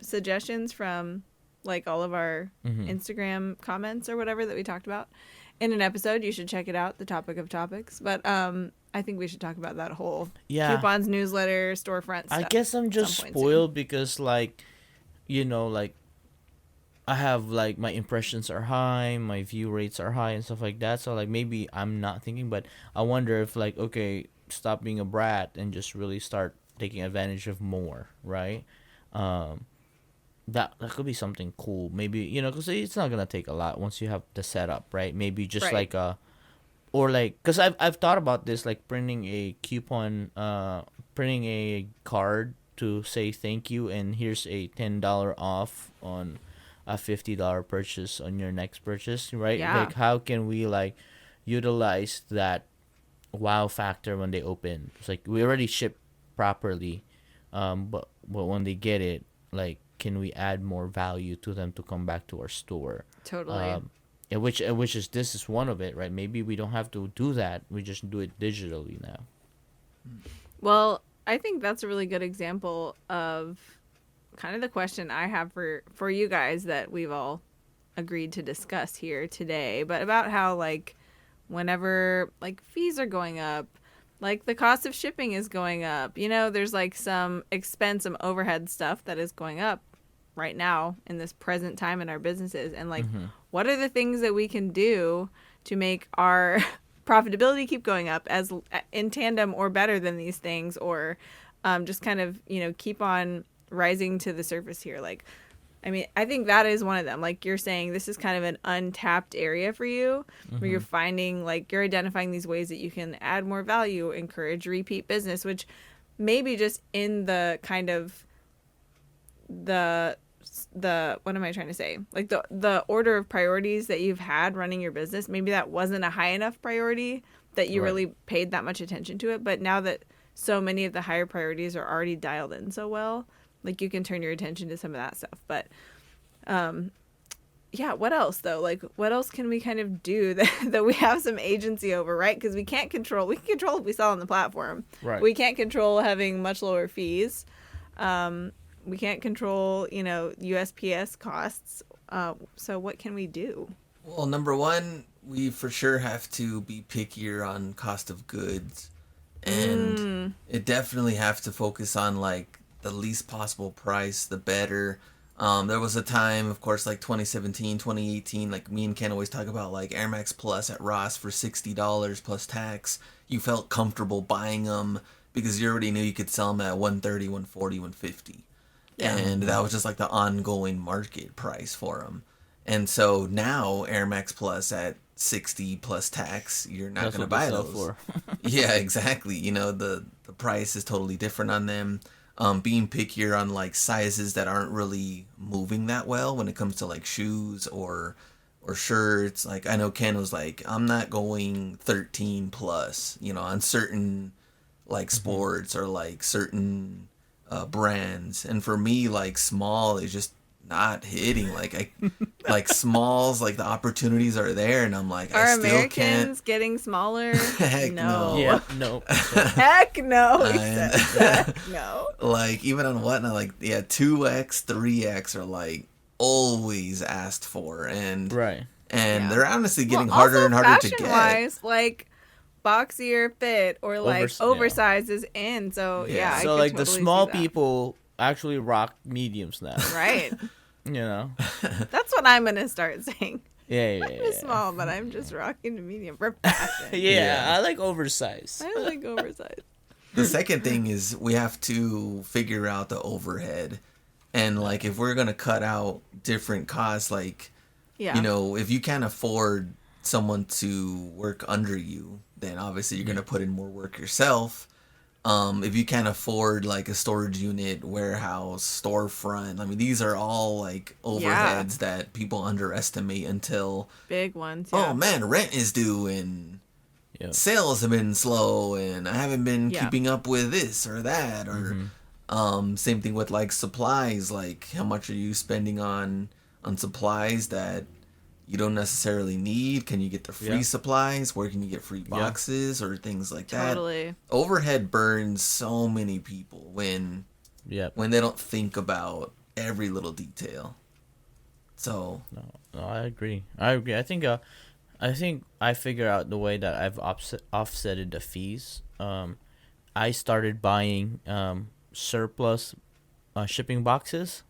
suggestions from like all of our Instagram comments or whatever that we talked about in an episode. You should check it out, the topic of topics. But I think we should talk about that whole Yeah. coupons, newsletter, storefront stuff. I guess I'm just some point soon. spoiled because, like, I have, like, my impressions are high, my view rates are high and stuff like that. So, like, maybe I'm not thinking, but I wonder if, like, okay, stop being a brat and just really start taking advantage of more, right? That could be something cool. Maybe, because it's not gonna take a lot once you have the setup, right? Maybe just Right. because I've thought about this, like printing a coupon, printing a card to say thank you, and here's a $10 off on a $50 purchase on your next purchase, right? Yeah. Like, how can we like utilize that wow factor when they open? It's like we already ship properly, but when they get it, like, can we add more value to them to come back to our store? Totally. And which is, this is one of it, right? Maybe we don't have to do that. We just do it digitally now. Well, I think that's a really good example of kind of the question I have for you guys that we've all agreed to discuss here today, but about how, like, whenever, like, fees are going up, like, the cost of shipping is going up, there's, like, some expense, some overhead stuff that is going up right now in this present time in our businesses. And, like, what are the things that we can do to make our profitability keep going up as in tandem or better than these things, or just kind of, keep on rising to the surface here. Like, I mean, I think that is one of them. Like you're saying, this is kind of an untapped area for you, where you're finding, like, you're identifying these ways that you can add more value, encourage repeat business, which maybe just in the kind of the what am I trying to say? Like the order of priorities that you've had running your business, maybe that wasn't a high enough priority that you really paid that much attention to it. But now that so many of the higher priorities are already dialed in so well, like, you can turn your attention to some of that stuff. But yeah, what else though? Like, what else can we kind of do that we have some agency over, right? Because we can control if we sell on the platform. Right. We can't control having much lower fees. We can't control, USPS costs. So what can we do? Well, number one, we for sure have to be pickier on cost of goods. And it definitely have to focus on, like, the least possible price, the better. There was a time, of course, like 2017, 2018, like me and Ken always talk about, like, Air Max Plus at Ross for $60 plus tax. You felt comfortable buying them because you already knew you could sell them at $130, $140, $150. Yeah. And that was just like the ongoing market price for them. And so now Air Max Plus at 60 plus tax, you're not going to buy those. For. Yeah, exactly. The price is totally different on them. Being pickier on, like, sizes that aren't really moving that well when it comes to, like, shoes or shirts. Like, I know Ken was like, I'm not going 13 plus, on certain, like, sports or, like, certain brands. And for me, like, small is just not hitting. Like smalls, like, the opportunities are there, and I'm like, I still Americans can't. Getting smaller? Heck no. Yeah, no. Heck no. Heck no. Like, even on Whatnot, like, 2X, 3X are, like, always asked for, and they're honestly getting harder and harder to get. Fashion-wise, like, boxier fit or, like, oversized is in. So yeah, so, I like, totally the small see that. people actually rock mediums now. Right. That's what I'm gonna start saying. Yeah. I'm small, but I'm just rocking the medium for fashion. I like oversized. I like oversized. The second thing is we have to figure out the overhead. And, like, if we're going to cut out different costs, like, if you can't afford someone to work under you, then obviously you're going to put in more work yourself. If you can't afford, like, a storage unit, warehouse, storefront, I mean, these are all, like, overheads that people underestimate until... Big ones, oh, man, rent is due, and sales have been slow, and I haven't been keeping up with this or that, or... Same thing with, like, supplies. Like, how much are you spending on supplies that you don't necessarily need? Can you get the free supplies? Where can you get free boxes or things like that? Totally. Overhead burns so many people when they don't think about every little detail. So no, I agree. I think I figure out the way that I've offsetted the fees. I started buying surplus shipping boxes,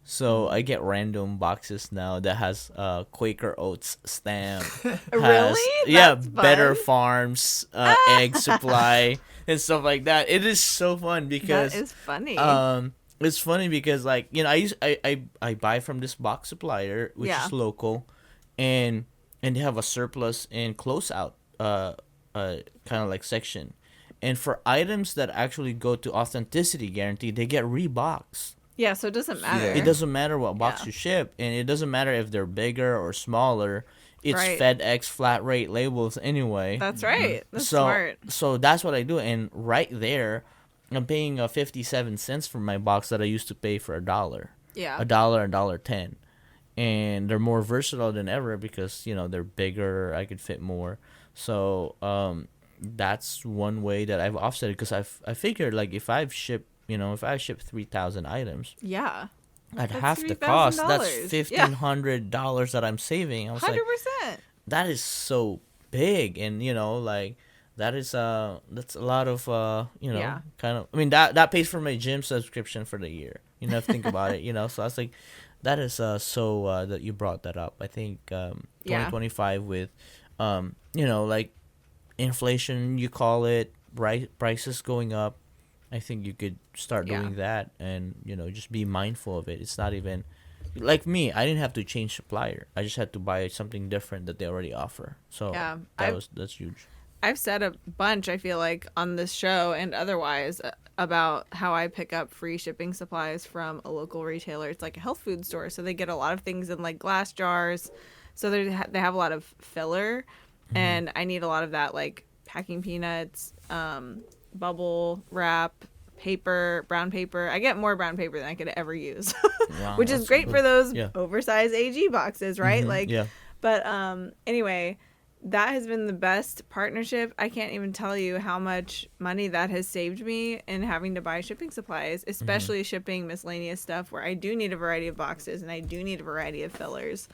so I get random boxes now that has Quaker Oats stamp. Really? That's Better fun. Farms egg supply and stuff like that. It is so fun because that is funny. It's funny because, like, I buy from this box supplier which is local, and they have a surplus and closeout kind of like section. And for items that actually go to authenticity guarantee, they get reboxed. Yeah, so it doesn't matter. It doesn't matter what box you ship, and it doesn't matter if they're bigger or smaller. It's FedEx flat rate labels anyway. That's right. That's smart. So that's what I do, and right there, I'm paying 57 cents for my box that I used to pay for $1. Yeah. $1.10. And they're more versatile than ever because, they're bigger, I could fit more. So, that's one way that I've offset it, because I figured, like, if I ship 3,000 items, I'd have to cost that's $1,500 that I'm saving. I was 100%. Like, that is so big, and like that is that's a lot of kind of. I mean that pays for my gym subscription for the year. Think about it. So I was like, that is so that you brought that up. I think 2025 with like. inflation, you call it, prices going up, I think you could start Yeah. doing that, and just be mindful of it. It's not even like me. I didn't have to change supplier. I just had to buy something different that they already offer. So Yeah, that's huge. I've said a bunch, I feel like, on this show and otherwise about how I pick up free shipping supplies from a local retailer. It's like a health food store, so they get a lot of things in like glass jars. So they have a lot of filler, and I need a lot of that, like packing peanuts, bubble wrap, paper, brown paper. I get more brown paper than I could ever use, Wow, which is that's great good. for those Yeah. oversized AG boxes, right? Mhm, Like, yeah. but anyway, that has been the best partnership. I can't even tell you how much money that has saved me in having to buy shipping supplies, especially shipping miscellaneous stuff where I do need a variety of boxes and I do need a variety of fillers.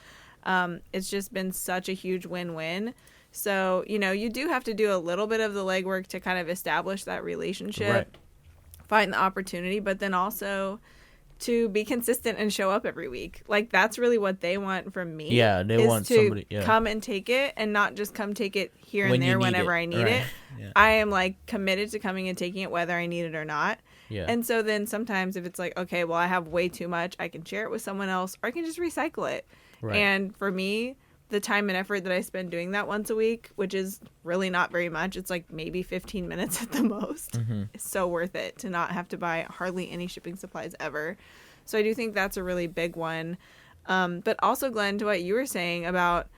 It's just been such a huge win-win. So, you do have to do a little bit of the legwork to kind of establish that relationship, Right. find the opportunity, but then also to be consistent and show up every week. Like, that's really what they want from me. Yeah, they is want to somebody- yeah. come and take it, and not just come take it here When and you there need whenever it. I need Right. it. Yeah. I am like committed to coming and taking it whether I need it or not. Yeah. And so then sometimes if it's like, okay, well, I have way too much, I can share it with someone else, or I can just recycle it. Right. And for me, the time and effort that I spend doing that once a week, which is really not very much, it's like maybe 15 minutes at the most, is so worth it to not have to buy hardly any shipping supplies ever. So I do think that's a really big one. But also, Glenn, to what you were saying about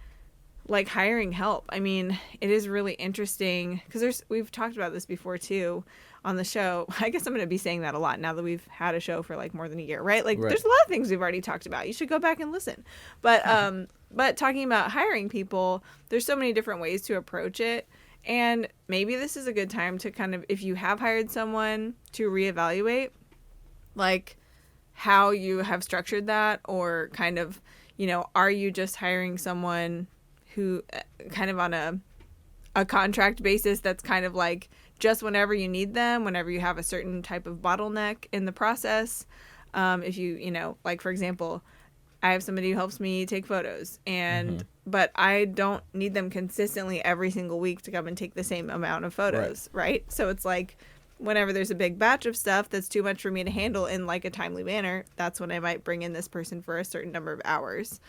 like hiring help. I mean, it is really interesting because we've talked about this before too on the show. I guess I'm going to be saying that a lot now that we've had a show for like more than a year, right? Like Right. there's a lot of things we've already talked about. You should go back and listen. But talking about hiring people, there's so many different ways to approach it. And maybe this is a good time to kind of, if you have hired someone, to reevaluate like how you have structured that, or kind of, are you just hiring someone who kind of on a contract basis that's kind of like just whenever you need them, whenever you have a certain type of bottleneck in the process. If you, like for example, I have somebody who helps me take photos and but I don't need them consistently every single week to come and take the same amount of photos, right? So it's like whenever there's a big batch of stuff that's too much for me to handle in like a timely manner, that's when I might bring in this person for a certain number of hours.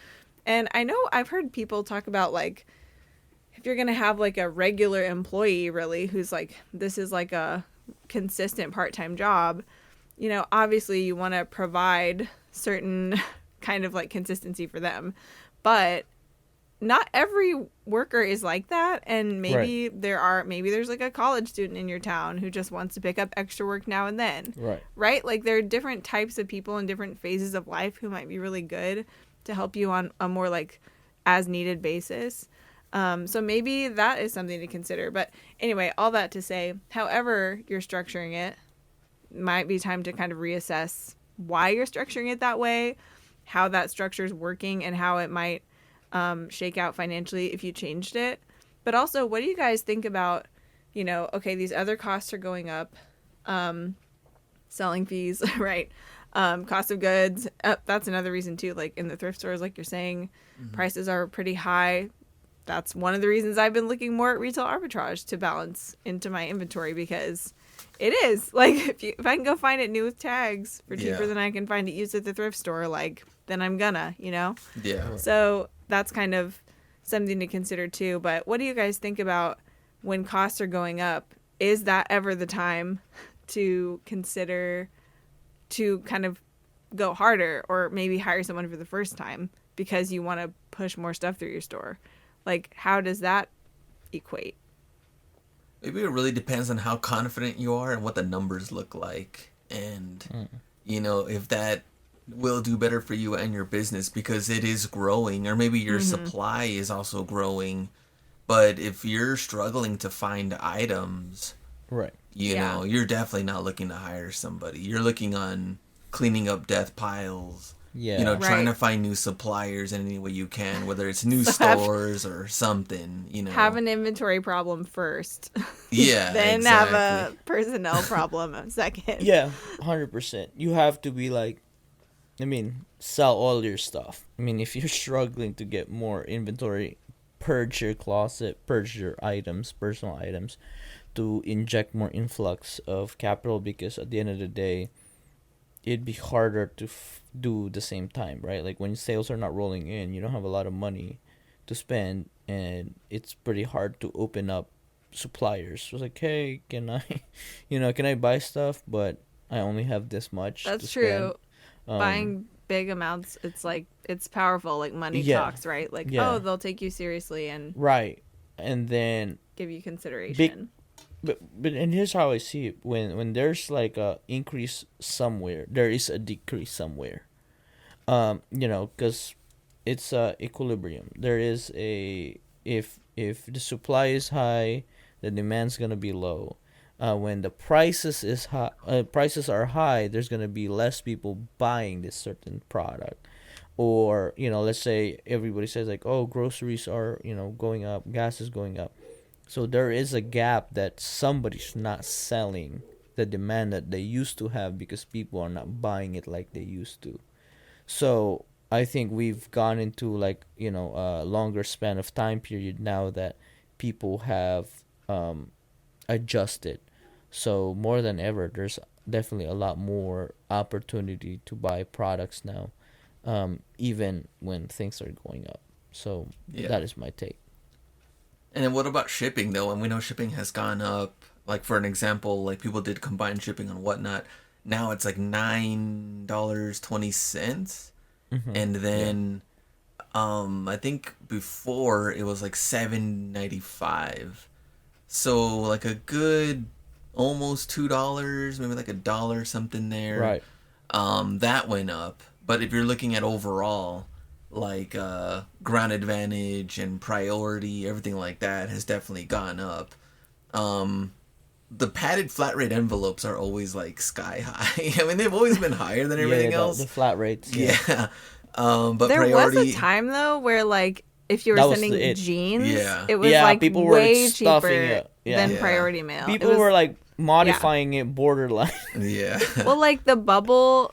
And I know I've heard people talk about like if you're going to have like a regular employee really who's like this is like a consistent part-time job, obviously you want to provide certain kind of like consistency for them. But not every worker is like that, and maybe there's like a college student in your town who just wants to pick up extra work now and then. Right? Like there are different types of people in different phases of life who might be really good to help you on a more like as needed basis. So maybe that is something to consider. But anyway, all that to say, however you're structuring it, might be time to kind of reassess why you're structuring it that way, how that structure is working, and how it might shake out financially if you changed it. But also, what do you guys think about, okay, these other costs are going up, selling fees, right? Cost of goods. That's another reason too. Like in the thrift stores, like you're saying, prices are pretty high. That's one of the reasons I've been looking more at retail arbitrage to balance into my inventory, because it is like if I can go find it new with tags for cheaper than I can find it used at the thrift store, like then I'm gonna, Yeah. So that's kind of something to consider too. But what do you guys think about when costs are going up? Is that ever the time to consider to kind of go harder, or maybe hire someone for the first time because you want to push more stuff through your store? Like, how does that equate? Maybe it really depends on how confident you are and what the numbers look like. And, if that will do better for you and your business because it is growing, or maybe your supply is also growing. But if you're struggling to find items, Right. you're definitely not looking to hire somebody. You're looking on cleaning up death piles. Yeah. Trying to Right. find new suppliers in any way you can, whether it's new So stores or something, Have an inventory problem first. Yeah, Then have exactly. a personnel problem second. Yeah, 100%. You have to be like, sell all your stuff. If you're struggling to get more inventory, purge your closet, purge your items, personal items, to inject more influx of capital, because at the end of the day, it'd be harder to do the same time, right? Like when sales are not rolling in, you don't have a lot of money to spend, and it's pretty hard to open up suppliers. So it's like, hey, can I, can I buy stuff? But I only have this much. That's to true. spend. Um, Buying big amounts, it's like it's powerful. Like money Yeah. talks, right? Like Yeah. oh, they'll take you seriously and right, and then give you consideration. but and here's how I see it: when there's like a increase somewhere, there is a decrease somewhere. Because it's a equilibrium. There is a if the supply is high, the demand's gonna be low. When the prices are high, there's gonna be less people buying this certain product. Or let's say everybody says like, oh, groceries are going up, gas is going up. So there is a gap that somebody's not selling the demand that they used to have because people are not buying it like they used to. So I think we've gone into like a longer span of time period now that people have adjusted. So more than ever, there's definitely a lot more opportunity to buy products now, even when things are going up. So Yeah. that is my take. And then what about shipping though? And we know shipping has gone up. Like for an example, like people did combined shipping and whatnot. Now it's like $9.20, and then I think before it was like $7.95. So like a good almost $2, maybe like $1 something there. Right. That went up. But if you're looking at overall, like ground advantage and priority, everything like that has definitely gone up. The padded flat rate envelopes are always like sky high. I mean, they've always been higher than everything else. The flat rates. Yeah. But there priority. was a time though where like if you were That was sending it. jeans, Yeah. it was Yeah, like people were way stuffing cheaper it. Yeah. than Yeah. priority mail. People It was, were like modifying it borderline. Yeah. well, like the bubble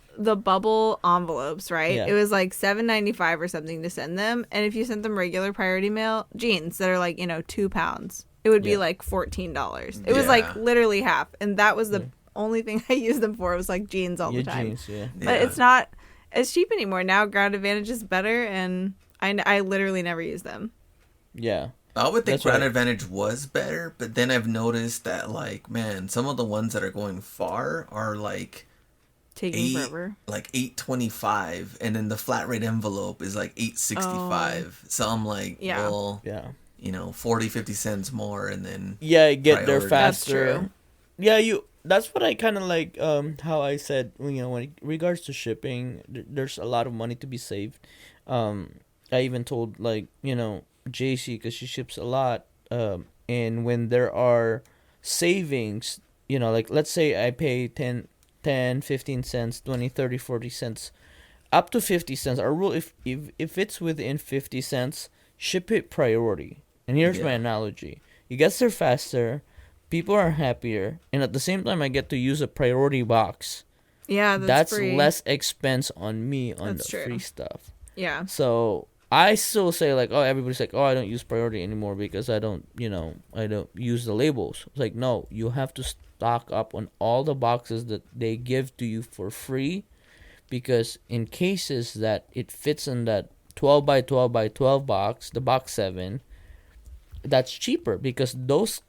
envelopes, right? Yeah. It was like $7.95 or something to send them, and if you sent them regular priority mail jeans that are like 2 pounds, it would be Yeah. like $14. It was Yeah. like literally half, and that was the only thing I used them for. It was like jeans all Your the time. jeans, yeah. But Yeah. it's not as cheap anymore now. Ground Advantage is better, and I literally never use them. Yeah. I would think That's ground right. advantage was better, but then I've noticed that like, man, some of the ones that are going far are like Taking forever. like $8.25, and then the flat rate envelope is like $8.65. So I'm like, Yeah. well, Yeah. 40-50 cents more, and then Yeah, get there Priority. That's faster. true. Yeah, that's what I kind of like how I said, when in regards to shipping, there's a lot of money to be saved. I even told like, JC, cuz she ships a lot, and when there are savings, like let's say I pay 10, 15 cents, 20, 30, 40 cents, up to 50 cents. Our rule, if it's within 50 cents, ship it priority. And here's my Yeah. analogy. It gets there faster, people are happier, and at the same time I get to use a priority box. Yeah, That's free. less expense on me on That's the true. free stuff. Yeah. So I still say like, oh, everybody's like, oh, I don't use priority anymore because I don't use the labels. It's like, no, you have to stock up on all the boxes that they give to you for free, because in cases that it fits in that 12 by 12 by 12 box, the box 7, that's cheaper, because those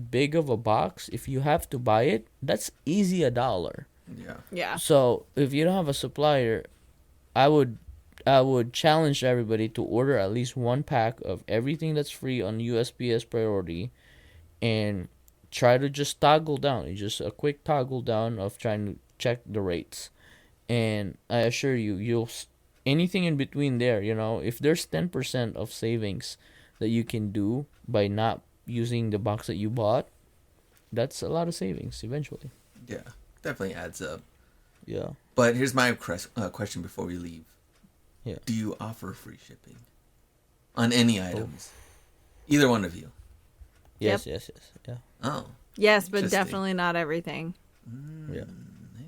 big of a box, if you have to buy it, that's easy $1. yeah. Yeah. So if you don't have a supplier, I would challenge everybody to order at least one pack of everything that's free on USPS priority, and try to just toggle down. It's just a quick toggle down of trying to check the rates, and I assure you, anything in between there, if there's 10% of savings that you can do by not using the box that you bought, that's a lot of savings eventually. Yeah. Definitely adds up. Yeah. But here's my question before we leave. Yeah. Do you offer free shipping on any items? Either one of you. Yes. Yep. Yes. Yeah. Oh, Yes, but Interesting. definitely not everything. Yeah.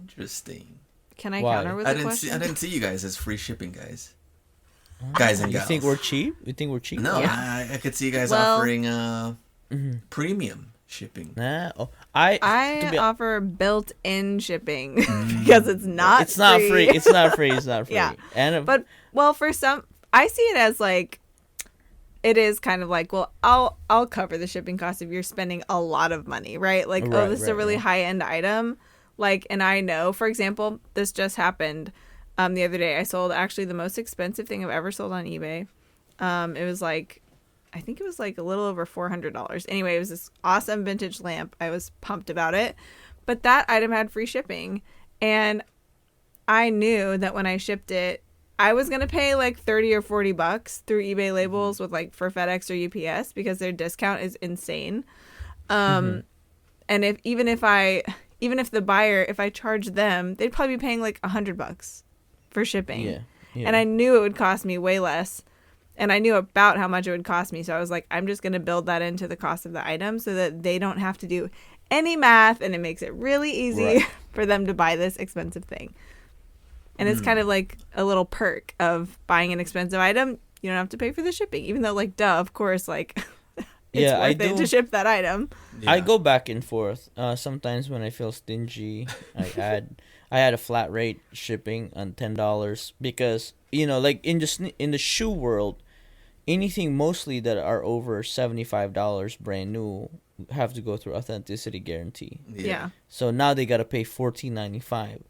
interesting. Can I Why? counter with I a didn't question? see you guys as free shipping guys. guys and You gals. think we're cheap? You think we're cheap? No, Yeah. I could see you guys Well- offering premium shipping. Nah. Oh, to I be- offer built-in shipping because it's not. it's not free. It's not free. It's not free. Yeah. And But well, for some, I see it as like, it is kind of like, well, I'll cover the shipping cost if you're spending a lot of money, right? Like, Right, this is a right, really right. high-end item, like, and I know, for example, this just happened the other day. I sold actually the most expensive thing I've ever sold on eBay. It was like, I think it was like a little over $400. Anyway, it was this awesome vintage lamp. I was pumped about it, but that item had free shipping, and I knew that when I shipped it, I was going to pay like 30 or 40 bucks through eBay labels with like for FedEx or UPS because their discount is insane. And even if the buyer, if I charged them, they'd probably be paying like $100 for shipping. yeah. And I knew it would cost me way less. And I knew about how much it would cost me. So I was like, I'm just going to build that into the cost of the item so that they don't have to do any math, and it makes it really easy Right. for them to buy this expensive thing. And it's kind of like a little perk of buying an expensive item. You don't have to pay for the shipping, even though, like, duh, of course, like, it's Yeah, I worth it do- to ship that item. Yeah. I go back and forth. Sometimes when I feel stingy, I add a flat rate shipping on $10 because like in the shoe world, anything mostly that are over $75 brand new have to go through authenticity guarantee. Yeah. So now they gotta pay $14.95.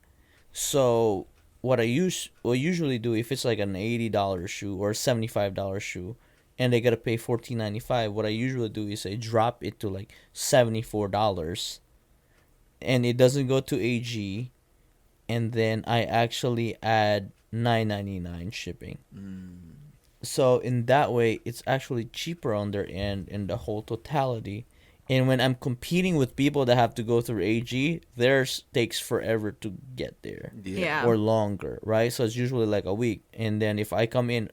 So what I usually do if it's like an $80 shoe or a $75 shoe, and they gotta pay $14.95, what I usually do is I drop it to like $74, and it doesn't go to AG, and then I actually add $9.99 shipping. So in that way, it's actually cheaper on their end in the whole totality. And when I'm competing with people that have to go through AG, theirs takes forever to get there Yeah. or longer, right? So it's usually like a week. And then if I come in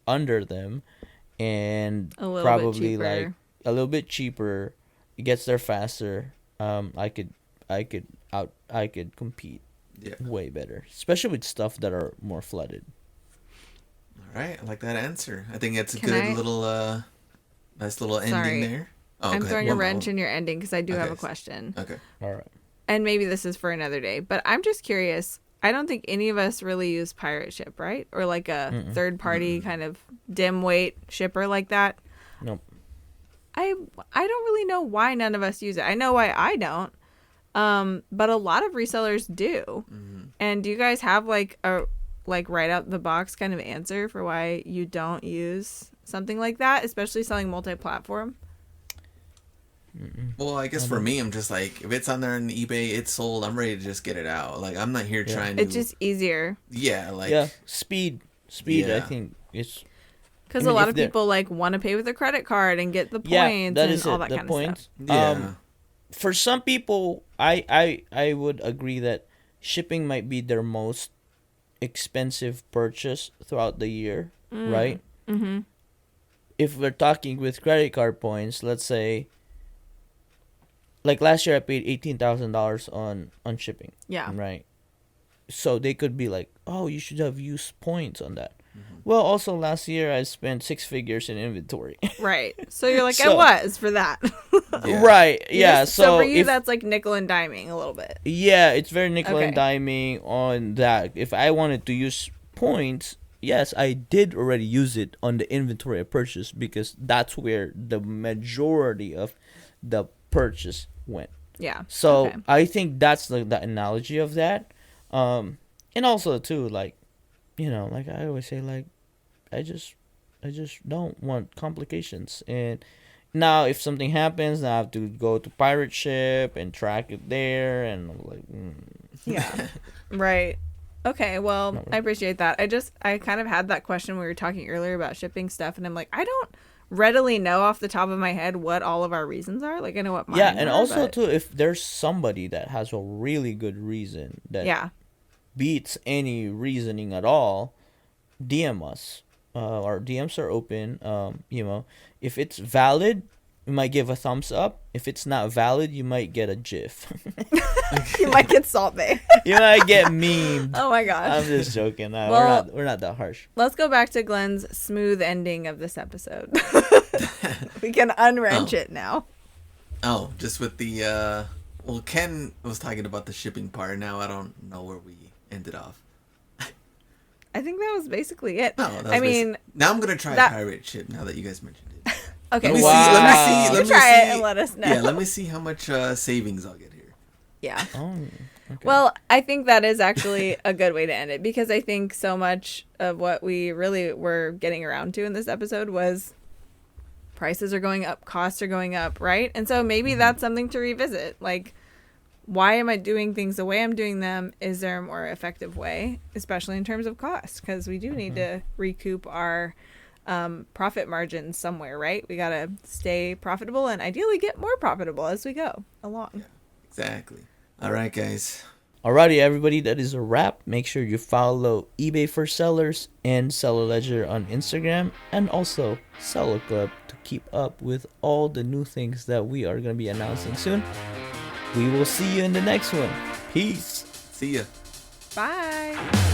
under them and A little bit probably cheaper. like a little bit cheaper, it gets there faster. I could compete Yeah. way better, especially with stuff that are more flooded. All right, I like that answer. I think it's a Can good I- little, nice little ending Sorry. there. Oh, I'm go ahead. throwing a One more. wrench in your ending because I do have Okay. a question. Okay. All right. And maybe this is for another day, but I'm just curious. I don't think any of us really use Pirate Ship, right? Or like a third party kind of dim weight shipper like that. Nope. I don't really know why none of us use it. I know why I don't. But a lot of resellers do. And do you guys have like a right out the box kind of answer for why you don't use something like that, especially selling multi-platform? Well, I guess for me, I'm just like, if it's on there on eBay, it's sold. I'm ready to just get it out. Like, I'm not here trying to. It's just easier. Yeah, like. Yeah, speed. I Yeah. think it's Because I mean, a lot if of they're- people like want to pay with a credit card and get the points yeah. That and is all it. that The kind of points. stuff. Yeah. For some people, I would agree that shipping might be their most expensive purchase throughout the year, right? Mm-hmm. If we're talking with credit card points, let's say, like last year I paid $18,000 on shipping, Yeah. right? So they could be like, oh, you should have used points on that. Well, also last year I spent 6 figures in inventory. Right. So you're like, So- I was for that. Yeah. Right. You Yeah. just- So for you, if, that's like nickel and diming a little bit. yeah, it's very nickel and Okay. diming on that. If I wanted to use points, yes, I did already use it on the inventory I purchased because that's where the majority of the purchase went. Yeah. So Okay. I think that's the analogy of that. And also too, like, like I always say, like, I just don't want complications. And now if something happens, now I have to go to Pirate Ship and track it there, and I'm like, Yeah. Right. Okay. Well, Not really. I appreciate that. I kind of had that question when we were talking earlier about shipping stuff, and I'm like, I don't readily know off the top of my head what all of our reasons are. Like, I know what mine yeah. And are, also but- too, if there's somebody that has a really good reason that yeah. beats any reasoning at all, DM us. Our DMs are open. If it's valid, you might give a thumbs up. If it's not valid, you might get a GIF. You might get Salt Bay. You might get memed. Oh my gosh. I'm just joking. Nah, Well- we're not that harsh. Let's go back to Glenn's smooth ending of this episode. We can unwrench it now. Oh, just with the well, Ken was talking about the shipping part. Now I don't know where we ended off. I think that was basically it. No, that was I mean, now I'm gonna try that- pirate ship. Now that you guys mentioned it. okay. Let me Wow. see. Let me see. You Let me try it see. and let us know. Yeah, let me see how much savings I'll get here. Yeah. Oh, okay. Well, I think that is actually a good way to end it because I think so much of what we really were getting around to in this episode was prices are going up, costs are going up, right? And so maybe that's something to revisit. Like, why am I doing things the way I'm doing them? Is there a more effective way, especially in terms of cost? Because we do need to recoup our profit margins somewhere, right? We got to stay profitable and ideally get more profitable as we go along. Exactly. All right, guys. Alrighty, everybody, that is a wrap. Make sure you follow eBay for Sellers and Seller Ledger on Instagram, and also Seller Club to keep up with all the new things that we are going to be announcing soon. We will see you in the next one. Peace. See ya. Bye.